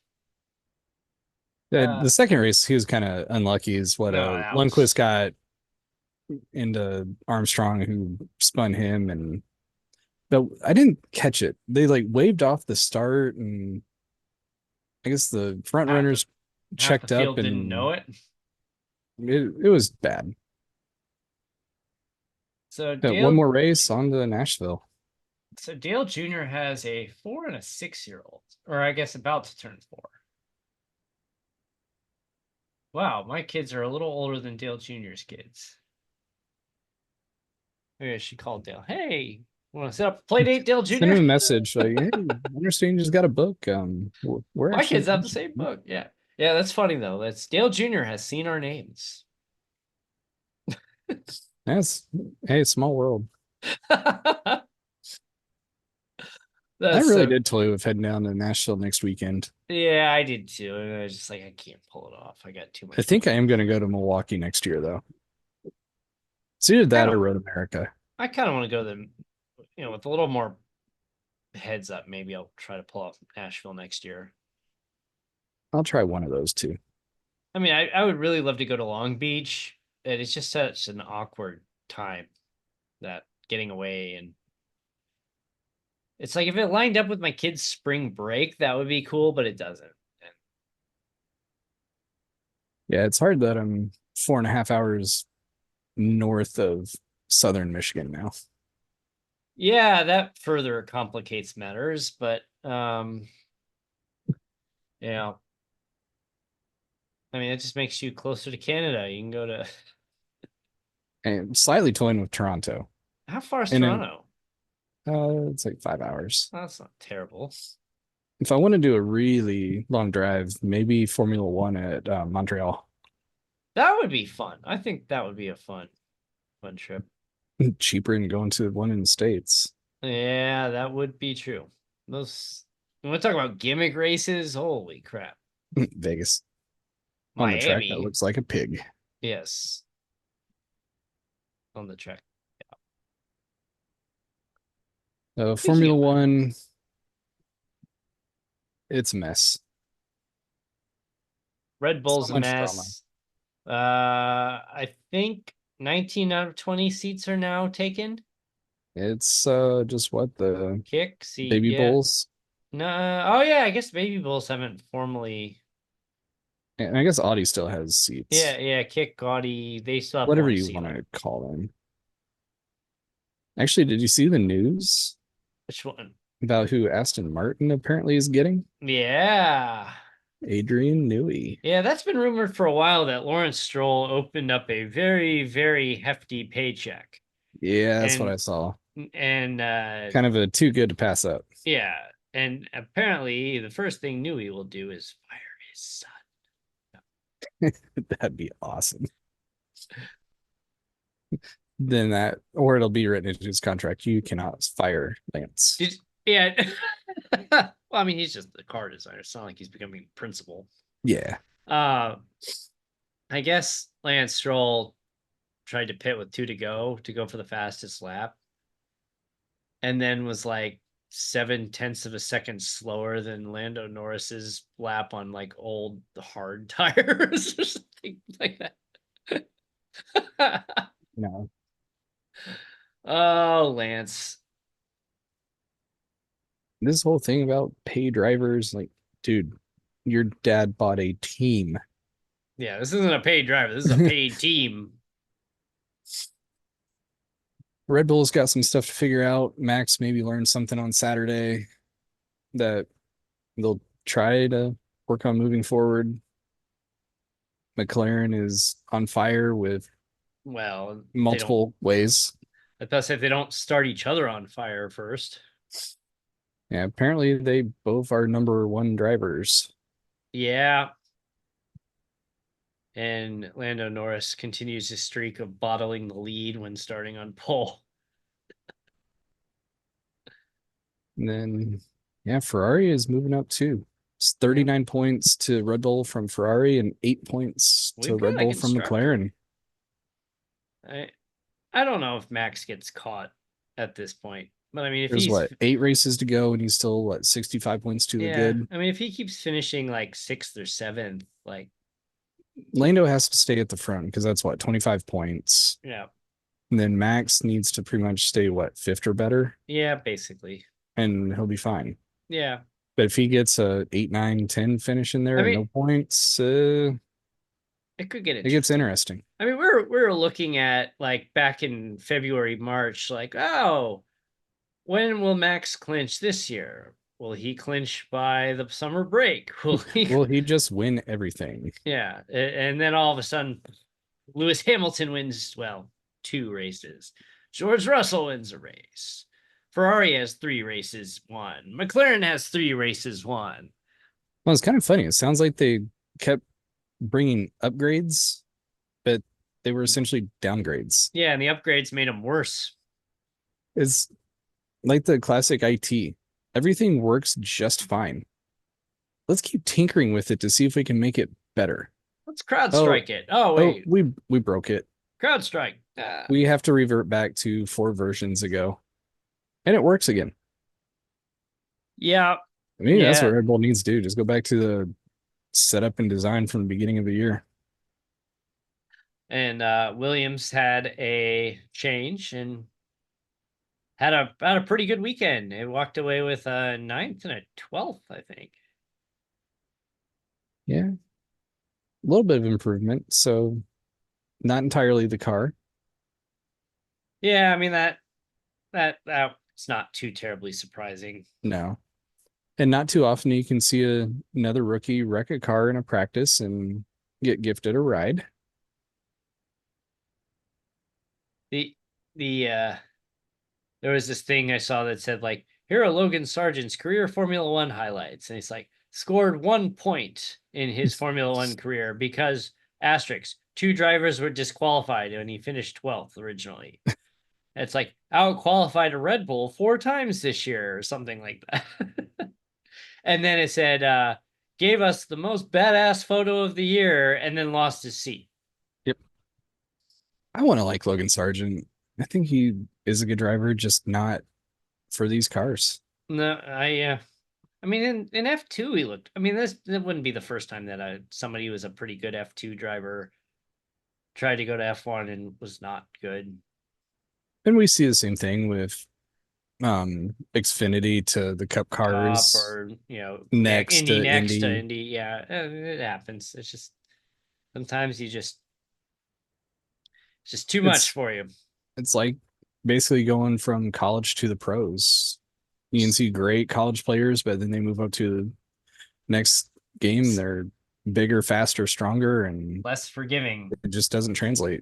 The second race, he was kind of unlucky. Is what No, that Lundqvist was got into Armstrong, who spun him, and but I didn't catch it. They like waved off the start, and I guess the front half the runners half the checked up, field didn't know and it. it was bad. So But one Dale more race on to Nashville. so Dale Jr. has a 4 and a 6-year-old, or I guess about to turn 4. Wow, my kids are a little older than Dale Jr.'s kids. Maybe I should call Dale. Hey, want to set up a play date, Dale Send Jr.? him a message like, "Hey, I understand you just got a book. We're My actually kids have the same book. Yeah. Yeah, that's funny though. That's Dale Jr. has seen our names. That's hey, small world. I That's really so did toy with heading down to Nashville next weekend. yeah, I did too. And I was just like, I can't pull it off. I got too I much think I money. am going to go to Milwaukee next year, though. It's either Kind that or of Road America. I kind of want to go to with a little more heads up. Maybe I'll try to pull off Nashville next year. I'll try one of those too. I mean, I would really love to go to Long Beach, but it's just such an awkward time that getting away and it's like if it lined up with my kids' spring break, that would be cool, but it doesn't. Yeah, it's hard that I'm 4.5 hours north of southern Michigan now. Yeah, that further complicates matters, but yeah. I mean, it just makes you closer to Canada. You can go to And slightly toying with Toronto. how far is And then Toronto? it's like 5 hours. Well, that's not terrible. If I want to do a really long drive, maybe Formula One at Montreal. That would be fun. I think that would be a fun trip. Cheaper than going to one in the States. Yeah, that would be true. Those when we talk about gimmick races, holy crap. Vegas. On the track that Miami. looks like a pig. Yes. On the track. Speaking Formula of that, One, it's a mess. Red So Bull's a much drama. mess. I think 19 out of 20 seats are now taken. It's just what the Kick seat, baby yeah. bulls. No, oh yeah, I guess Baby Bulls haven't formally. And I guess Audi still has seats. Yeah, Kick, Gaudy, they still have Whatever one you seat want left. to call them. Actually, did you see the news Which one? about who Aston Martin apparently is getting? Yeah. Adrian Newey. Yeah, that's been rumored for a while that Lawrence Stroll opened up a very, very hefty paycheck. Yeah, that's what I And saw. and Kind of a too good to pass up. yeah, and apparently the first thing Newey will do is fire his son. That'd be awesome. Then that, or it'll be written into his contract. You cannot fire Lance. Yeah. Well, I mean, he's just the car designer. It's not like he's becoming principal. Yeah. Uh, I guess Lance Stroll tried to pit with 2 to go for the fastest lap, and then was like 7/10 of a second slower than Lando Norris's lap on like old hard tires or something like that. No. Oh, Lance. This whole thing about pay drivers, like, dude, your dad bought a team. Yeah, this isn't a paid driver. This is a paid team. Red Bull's got some stuff to figure out. Max maybe learned something on Saturday that they'll try to work on moving forward. McLaren is on fire with Well, they don't. multiple ways. I thought if they don't start each other on fire first. Yeah, apparently they both are number one drivers. Yeah. And Lando Norris continues his streak of bottling the lead when starting on pole. And then, yeah, Ferrari is moving up too. It's 39 points to Red Bull from Ferrari and 8 points to We've Red got a Bull from constructor. McLaren. I don't know if Max gets caught at this point, but I mean, if There's he's what, 8 races to go, and he's still what, 65 points to the yeah, good. I mean, if he keeps finishing like 6th or 7th, like Lando has to stay at the front because that's what, 25 points. yeah, And then Max needs to pretty much stay what, fifth or better, yeah, basically, and he'll be fine. yeah. But if he gets a 8, 9, 10 finish in there I and mean, no points, it could get it gets interesting. interesting. I mean, we're looking at like back in February, March, like, oh, when will Max clinch this year? Will he clinch by the summer break? Will he? Will he just win everything? Yeah, and then all of a sudden, Lewis Hamilton wins, well, 2 races. George Russell wins a race. Ferrari has 3 races won. McLaren has 3 races won. Well, it's kind of funny. It sounds like they kept bringing upgrades, but they were essentially downgrades. Yeah, and the upgrades made them worse. It's like the classic IT. Everything works just fine. Let's keep tinkering with it to see if we can make it better. Let's crowd Oh, strike it. Oh, oh, wait. we broke it. Crowd strike. We have to revert back to 4 versions ago. And it works again. Yeah. Maybe that's what Yeah. Red Bull needs to do. Just go back to the setup and design from the beginning of the year. And Williams had a change and had a pretty good weekend. It walked away with a 9th and a 12th, I think. Yeah. A little bit of improvement. So not entirely the car. Yeah, I mean that's not too terribly surprising. No. And not too often you can see another rookie wreck a car in a practice and get gifted a ride. The there was this thing I saw that said like, here are Logan Sargent's career Formula One highlights, and he's like scored 1 point in his Formula One career because asterisk 2 drivers were disqualified when he finished 12th originally. It's like out qualified a Red Bull 4 times this year or something like that. And then it said gave us the most badass photo of the year and then lost his seat. Yep. I want to like Logan Sargent. I think he is a good driver, just not for these cars. No, I mean, in F2, he looked. I mean, that wouldn't be the first time that somebody who was a pretty good F2 driver tried to go to F1 and was not good. And we see the same thing with Xfinity to the Cup Cup cars, or next Indy to next to Indy. Indy. Yeah, it happens. It's just sometimes it's just too much It's for you. it's like basically going from college to the pros. You can see great college players, but then they move up to the next game. They're bigger, faster, stronger, and Less forgiving. it just doesn't translate.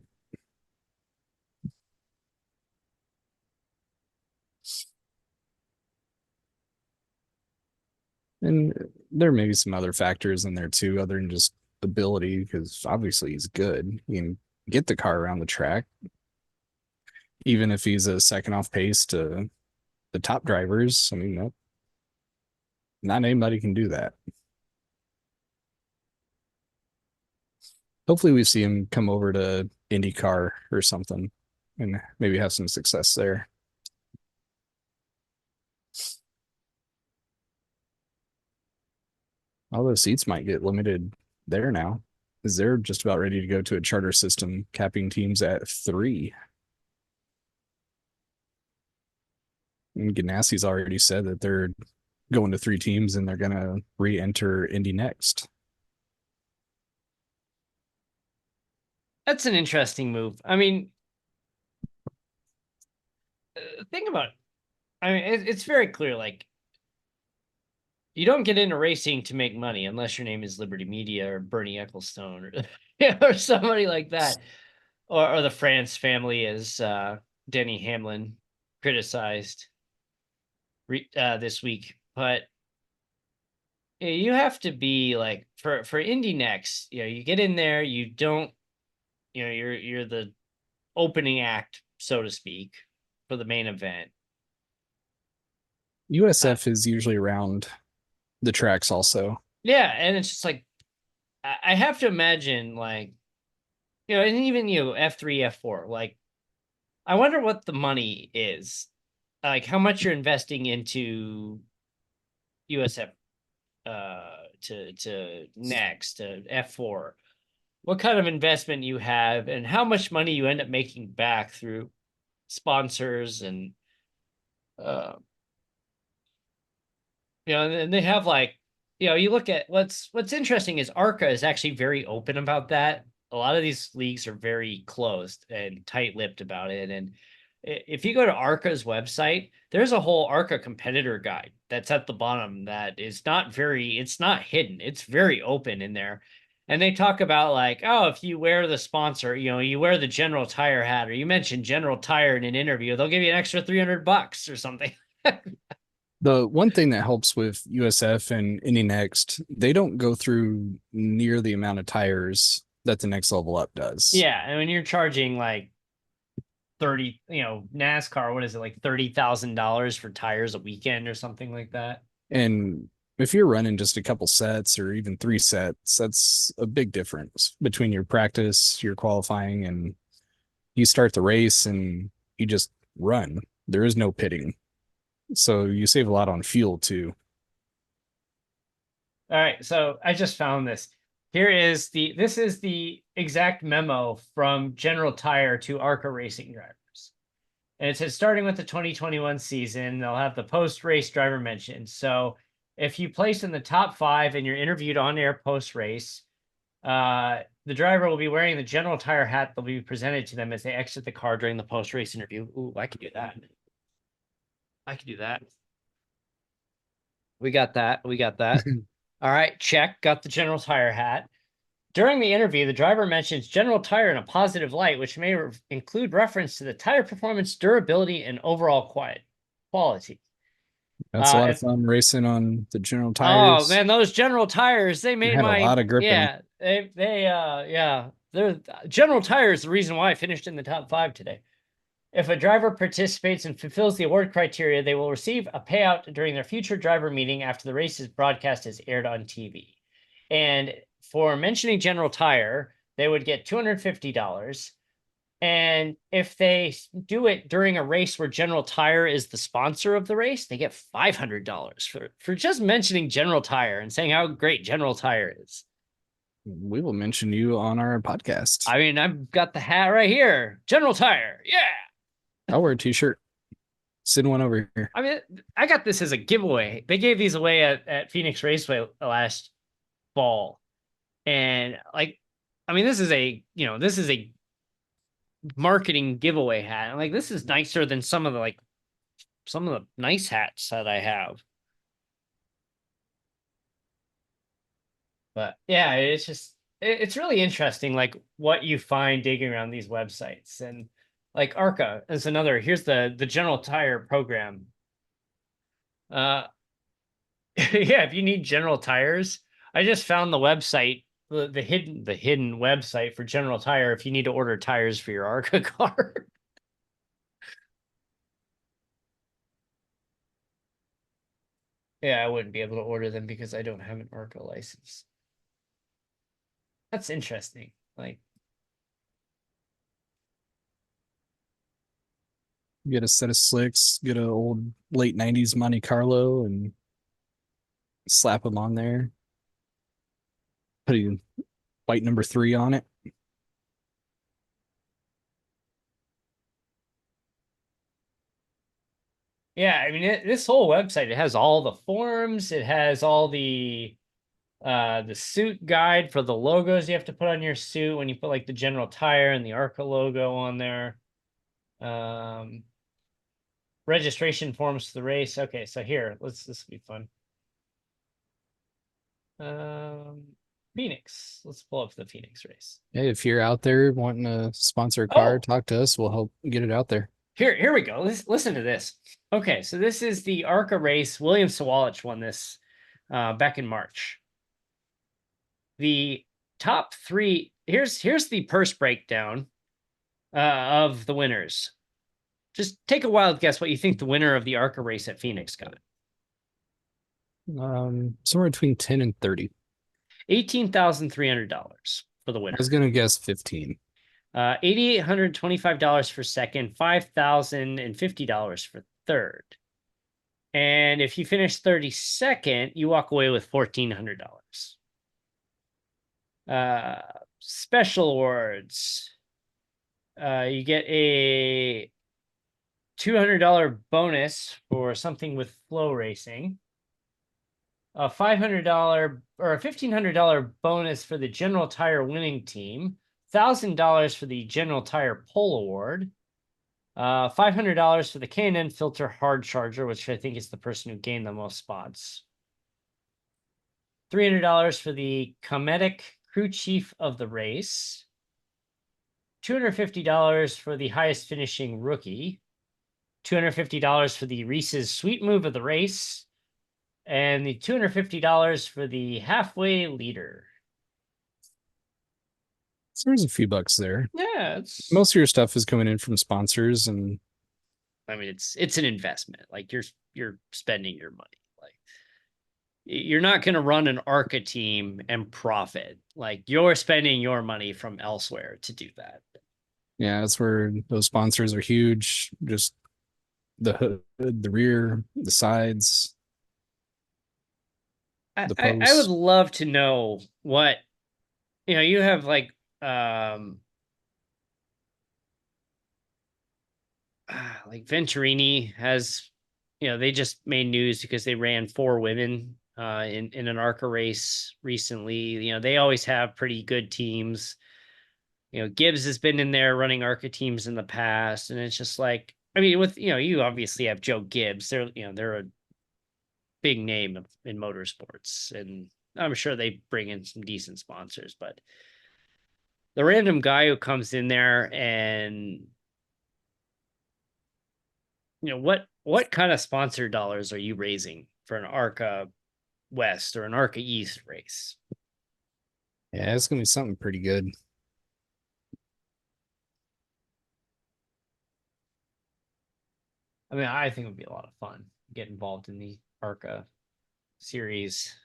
And there may be some other factors in there too, other than just ability, because obviously he's good. He can get the car around the track, even if he's a second off pace to the top drivers. I mean, not anybody can do that. Hopefully, we see him come over to IndyCar or something and maybe have some success there. All those seats might get limited there now, because they're just about ready to go to a charter system, capping teams at 3. And Ganassi's already said that they're going to 3 teams and they're going to re-enter Indy next. That's an interesting move. I mean, think about it. I mean, it's very clear. Like, you don't get into racing to make money unless your name is Liberty Media or Bernie Ecclestone or, or somebody like that, or the France family, as Denny Hamlin criticized this week. But you have to be like for Indy Next. You get in there. You don't. You're the opening act, so to speak, for the main event. USF is usually around the tracks also. Yeah, and it's just like I have to imagine, like, and even F3, F4, like I wonder what the money is, like how much you're investing into USF, to next to F4. What kind of investment you have, and how much money you end up making back through sponsors and uh, and they have like, you look at what's interesting is ARCA is actually very open about that. A lot of these leagues are very closed and tight-lipped about it. And if you go to ARCA's website, there's a whole ARCA competitor guide that's at the bottom that is it's not hidden. It's very open in there. And they talk about like, oh, if you wear the sponsor, you wear the General Tire hat, or you mention General Tire in an interview, they'll give you an extra $300 or something. The one thing that helps with USF and Indy Next, they don't go through near the amount of tires that the next level up does. Yeah, and when you're charging like 30, NASCAR, what is it, like $30,000 for tires a weekend or something like that? And if you're running just a couple sets or even 3 sets, that's a big difference between your practice, your qualifying, and you start the race and you just run. There is no pitting. So you save a lot on fuel too. All right, so I just found this. This is the exact memo from General Tire to ARCA racing drivers. And it says, starting with the 2021 season, they'll have the post-race driver mention. So if you place in the top 5 and you're interviewed on air post-race, the driver will be wearing the General Tire hat that will be presented to them as they exit the car during the post-race interview. Ooh, I could do that. I could do that. We got that. We got that. All right, check. Got the General Tire hat. During the interview, the driver mentions General Tire in a positive light, which may include reference to the tire performance, durability, and overall quality. That's a lot of fun racing on the General Oh Tires. man, those General Tires, they made Had a lot of grip in them. yeah, they're General Tire is the reason why I finished in the top 5 today. If a driver participates and fulfills the award criteria, they will receive a payout during their future driver meeting after the race's broadcast is aired on TV. And for mentioning General Tire, they would get $250. And if they do it during a race where General Tire is the sponsor of the race, they get $500 for just mentioning General Tire and saying how great General Tire is. We will mention you on our podcast. I mean, I've got the hat right here. General Tire. Yeah. I'll wear a t-shirt. Send one over here. I mean, I got this as a giveaway. They gave these away at Phoenix Raceway last fall. And like, I mean, this is a marketing giveaway hat. Like, this is nicer than some of the nice hats that I have. But yeah, it's really interesting, like what you find digging around these websites. And like ARCA is another. Here's the General Tire program. Yeah, if you need General Tires, I just found the website, the hidden website for General Tire if you need to order tires for your ARCA car. Yeah, I wouldn't be able to order them because I don't have an ARCA license. That's interesting. Like, Get a set of slicks, get an old late 90s Monte Carlo and slap them on there. Put a white number 3 on it. yeah, I mean, this whole website, it has all the forms, it has all the suit guide for the logos you have to put on your suit when you put like the General Tire and the ARCA logo on there. Registration forms for the race. Okay, so here, this will be fun. Phoenix. Let's pull up the Phoenix race. Hey, if you're out there wanting to sponsor a car, talk to us. We'll help get it out there. Here we go. Listen to this. Okay, so this is the ARCA race. William Sawalich won this back in March. The top 3, here's the purse breakdown of the winners. Just take a wild guess what you think the winner of the ARCA race at Phoenix got. Somewhere between 10 and 30. $18,300 for the winner. I was gonna guess 15. $8,825 for second, $5,050 for third. And if you finish 32nd, you walk away with $1,400. Special awards. You get a $200 bonus for something with flow racing. A $500 or a $1,500 bonus for the General Tire winning team. $1,000 for the General Tire pole award. $500 for the K&N filter hard charger, which I think is the person who gained the most spots. $300 for the Cometic crew chief of the race. $250 for the highest finishing rookie. $250 for the Reese's sweet move of the race. And the $250 for the halfway leader. So there's a few bucks there. Yeah, it's Most of your stuff is coming in from sponsors, and I mean it's an investment. Like you're spending your money. Like you're not going to run an ARCA team and profit. Like you're spending your money from elsewhere to do that. yeah, that's where those sponsors are huge. Just the hood, the rear, the sides, the I would posts. love to know what you have like Venturini has, they just made news because they ran 4 women in an ARCA race recently. They always have pretty good teams. Gibbs has been in there running ARCA teams in the past, and it's just like, I mean, with you obviously have Joe Gibbs. They're a big name in motorsports, and I'm sure they bring in some decent sponsors, but the random guy who comes in there and what kind of sponsor dollars are you raising for an ARCA West or an ARCA East race? Yeah, it's gonna be something pretty good. I mean, I think it would be a lot of fun get involved in the ARCA series.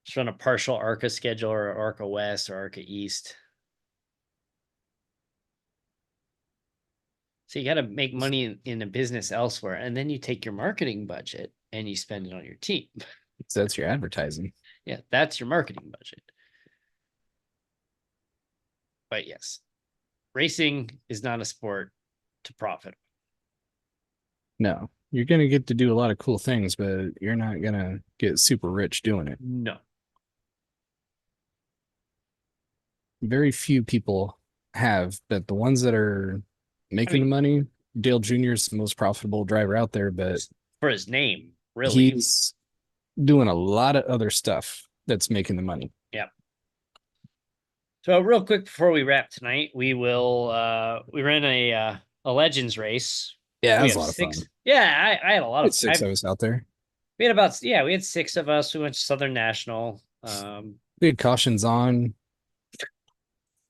Just run a partial ARCA schedule or ARCA West or ARCA East. So you got to make money in a business elsewhere, and then you take your marketing budget and you spend it on your team. So that's your advertising. Yeah, that's your marketing budget. But yes, racing is not a sport to profit. No, you're gonna get to do a lot of cool things, but you're not gonna get super rich doing it. No. Very few people have, but the ones that are making the money, Dale Jr. is the most profitable driver out there, but for his name, really. He's doing a lot of other stuff that's making the money. Yeah. So real quick before we wrap tonight, we ran a Legends race. Yeah, that was a lot of fun. Yeah, I had a lot of 6 of us out there. We had we had 6 of us. We went to Southern National. We had cautions on.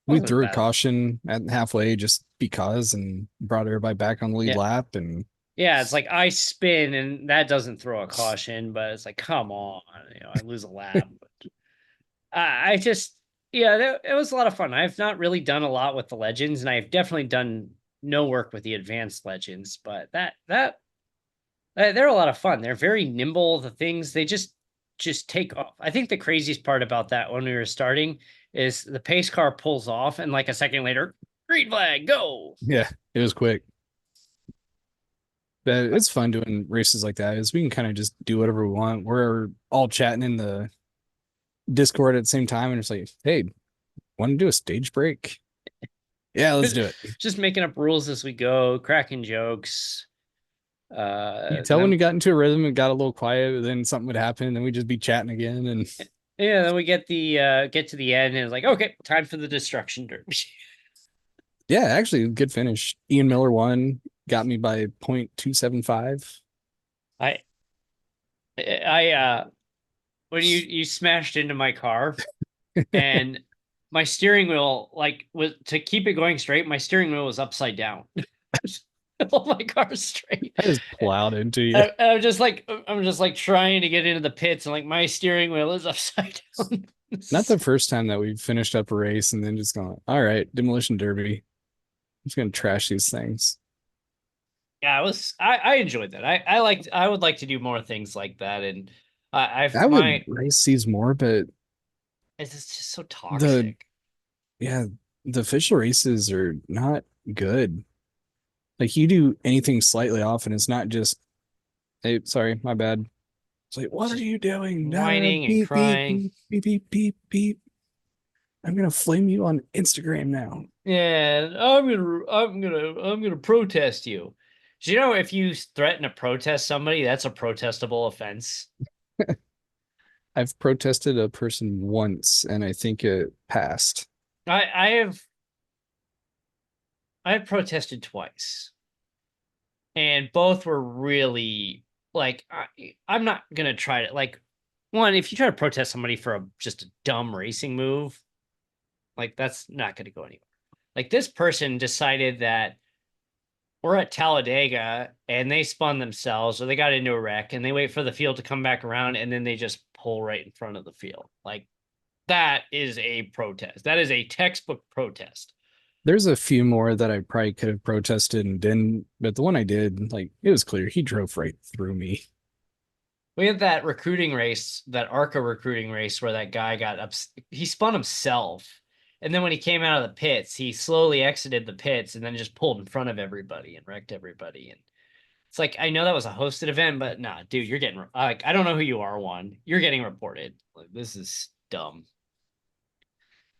We threw a caution at halfway just because and brought everybody back on the lead lap. And yeah, it's like I spin and that doesn't throw a caution, but it's like, come on, I lose a lap. But I just, it was a lot of fun. I've not really done a lot with the Legends, and I've definitely done no work with the Advanced Legends, but they're a lot of fun. They're very nimble. The things they just take off. I think the craziest part about that when we were starting is the pace car pulls off and like a second later, green flag, go. Yeah, it was quick. But it's fun doing races like that, is we can kind of just do whatever we want. We're all chatting in the Discord at the same time, and it's like, hey, want to do a stage break? Yeah, let's do it. Just making up rules as we go, cracking jokes. You tell when you got into a rhythm and got a little quiet, then something would happen, and then we'd just be chatting again. And yeah, then we get to the end, and it's like, okay, time for the destruction derby. Yeah, actually, good finish. Ian Miller won, got me by 0.275. When you smashed into my car, and my steering wheel, like, was to keep it going straight, my steering wheel was upside down. Hold my car straight. I just plowed into you. I'm just like trying to get into the pits, and like my steering wheel is upside down. Not the first time that we finished up a race and then just gone, all right, demolition derby. I'm just gonna trash these things. Yeah, I enjoyed that. I would like to do more things like that. And I've I would my race these more, but it's just so the toxic. yeah, the official races are not good. Like you do anything slightly off, and it's not just, hey, sorry, my bad. It's like, what are Just you doing? whining and Beep, beep, crying. beep, beep, beep, beep, beep. I'm gonna flame you on Instagram now. Yeah, I'm gonna protest you. Do you know if you threaten to protest somebody, that's a protestable offense? I've protested a person once, and I think it passed. I I have I've protested twice, and both were really like I'm not gonna try to like one. If you try to protest somebody for just a dumb racing move, like that's not gonna go anywhere. Like this person decided that we're at Talladega and they spun themselves or they got into a wreck and they wait for the field to come back around and then they just pull right in front of the field. Like that is a protest. That is a textbook protest. There's a few more that I probably could have protested and didn't, but the one I did, like, it was clear he drove right through me. We had that recruiting race, that ARCA recruiting race where that guy he spun himself. And then when he came out of the pits, he slowly exited the pits and then just pulled in front of everybody and wrecked everybody. And it's like, I know that was a hosted event, but nah, dude, you're getting like, I don't know who you are. One, you're getting reported. Like, this is dumb.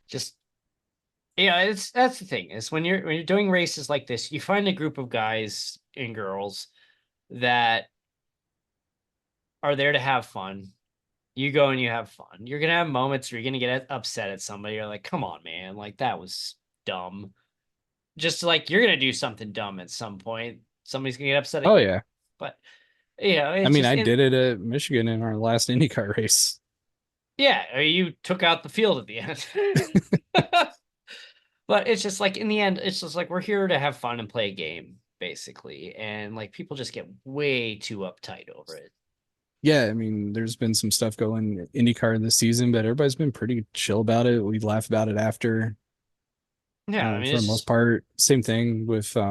Just yeah, it's that's the thing is when you're doing races like this, you find a group of guys and girls that are there to have fun. You go and you have fun. You're gonna have moments where you're gonna get upset at somebody. You're like, come on, man, like that was dumb. Just like you're gonna do something dumb at some point. Somebody's gonna get upset at Oh, you. yeah. But yeah, I it's mean, just I in did it at Michigan in our last IndyCar race. yeah, you took out the field at the end. But it's just like in the end, it's just like we're here to have fun and play a game, basically. And like people just get way too uptight over it. Yeah, I mean, there's been some stuff going IndyCar this season, but everybody's been pretty chill about it. We laugh about it after, Yeah, I mean for the it's most just part. Same thing with we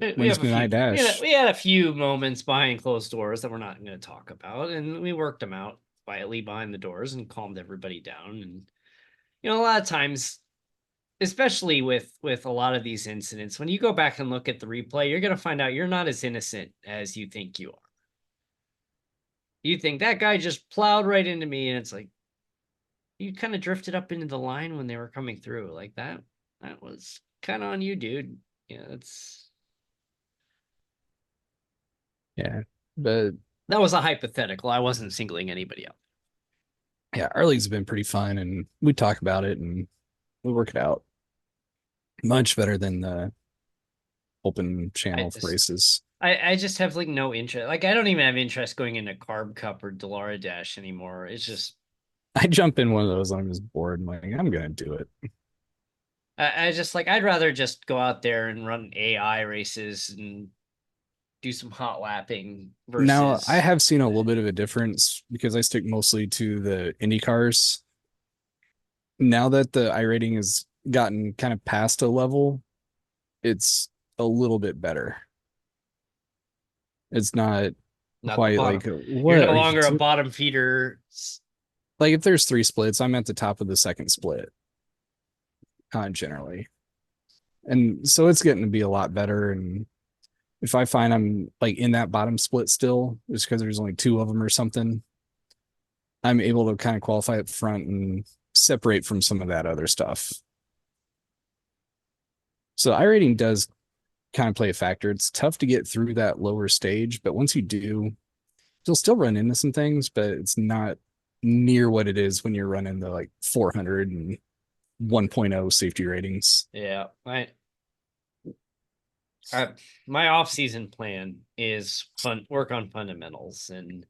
have a Wednesday few Night Dash. we had a few moments behind closed doors that we're not going to talk about, and we worked them out quietly behind the doors and calmed everybody down. And a lot of times, especially with a lot of these incidents, when you go back and look at the replay, you're going to find out you're not as innocent as you think you are. You think that guy just plowed right into me, and it's like you kind of drifted up into the line when they were coming through. Like that was kind of on you, dude. Yeah, Yeah, but that was a hypothetical. I wasn't singling anybody out. yeah, our league's been pretty fun, and we talk about it and we work it out much better than the open I channel just races. I just have like no interest. Like I don't even have interest going into Carb Cup or Delara Dash anymore. It's just I jump in one of those when I'm just bored. I'm like, I'm gonna do it. I just like I'd rather just go out there and run AI races and do some hot lapping Now, I versus have seen a little bit of a difference because I stick mostly to the Indy cars. Now that the iRating has gotten kind of past a level, it's a little bit better. It's not not the quite like, bottom. You're what no are you longer a doing? bottom feeder. Like if there's three splits, I'm at the top of the second split, generally. And so it's getting to be a lot better. And if I find I'm like in that bottom split still, just because there's only two of them or something, I'm able to kind of qualify up front and separate from some of that other stuff. So iRating does kind of play a factor. It's tough to get through that lower stage, but once you do, you'll still run into some things, but it's not near what it is when you're running the like 400 and 1.0 safety ratings. Yeah, I my off season plan is work on fundamentals and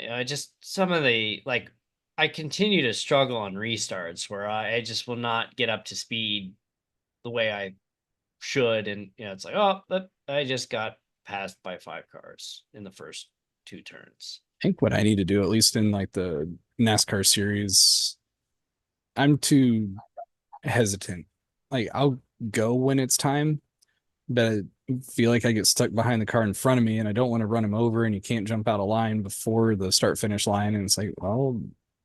I just some of the like I continue to struggle on restarts where I just will not get up to speed the way I should, and it's like, oh, I just got passed by 5 cars in the first 2 turns. think what I need to do, at least in like the NASCAR series, I'm too hesitant. Like I'll go when it's time, but I feel like I get stuck behind the car in front of me and I don't want to run him over and you can't jump out of line before the start finish line. And it's like, well,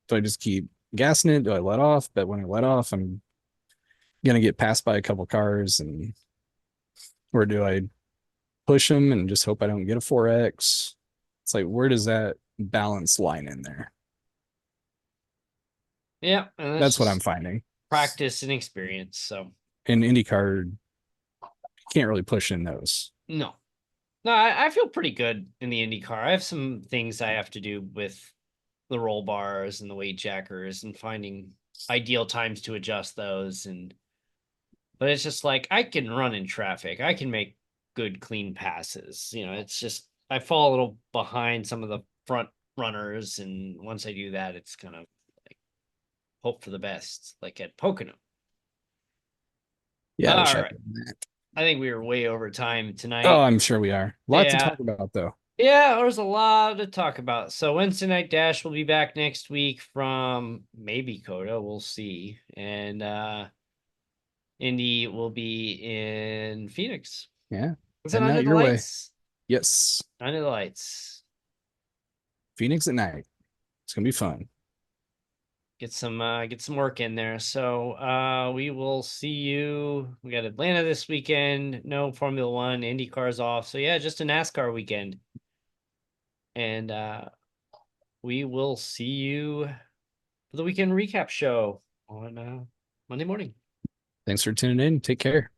do I just keep gassing it? Do I let off? But when I let off, I'm gonna get passed by a couple cars and or do I push them and just hope I don't get a 4X? It's like, where does that balance line in there? Yeah, and that's That's what I'm just finding. practice and experience. So In IndyCar, you can't really push in those. no, no, I feel pretty good in the Indy car. I have some things I have to do with the roll bars and the weight jackers and finding ideal times to adjust those. And but it's just like I can run in traffic. I can make good clean passes. It's just I fall a little behind some of the front runners, and once I do that, it's kind of like hope for the best, like at Pocono. Yeah, I wish All I right. could do that. I think we were way over time Oh, tonight. I'm sure we are. Lots to Yeah. talk about though. Yeah, there's a lot to talk about. So Wednesday Night Dash will be back next week from maybe Coda. We'll see. And Indy will be in Phoenix. Yeah. Is it Heading under out the your way. lights? Yes. Under the lights. Phoenix at night. It's gonna be fun. Get some work in there. So we will see you. We got Atlanta this weekend. No Formula One. Indy cars off. So yeah, just a NASCAR weekend. And we will see you for the weekend recap show on Monday morning. Thanks for tuning in. Take care.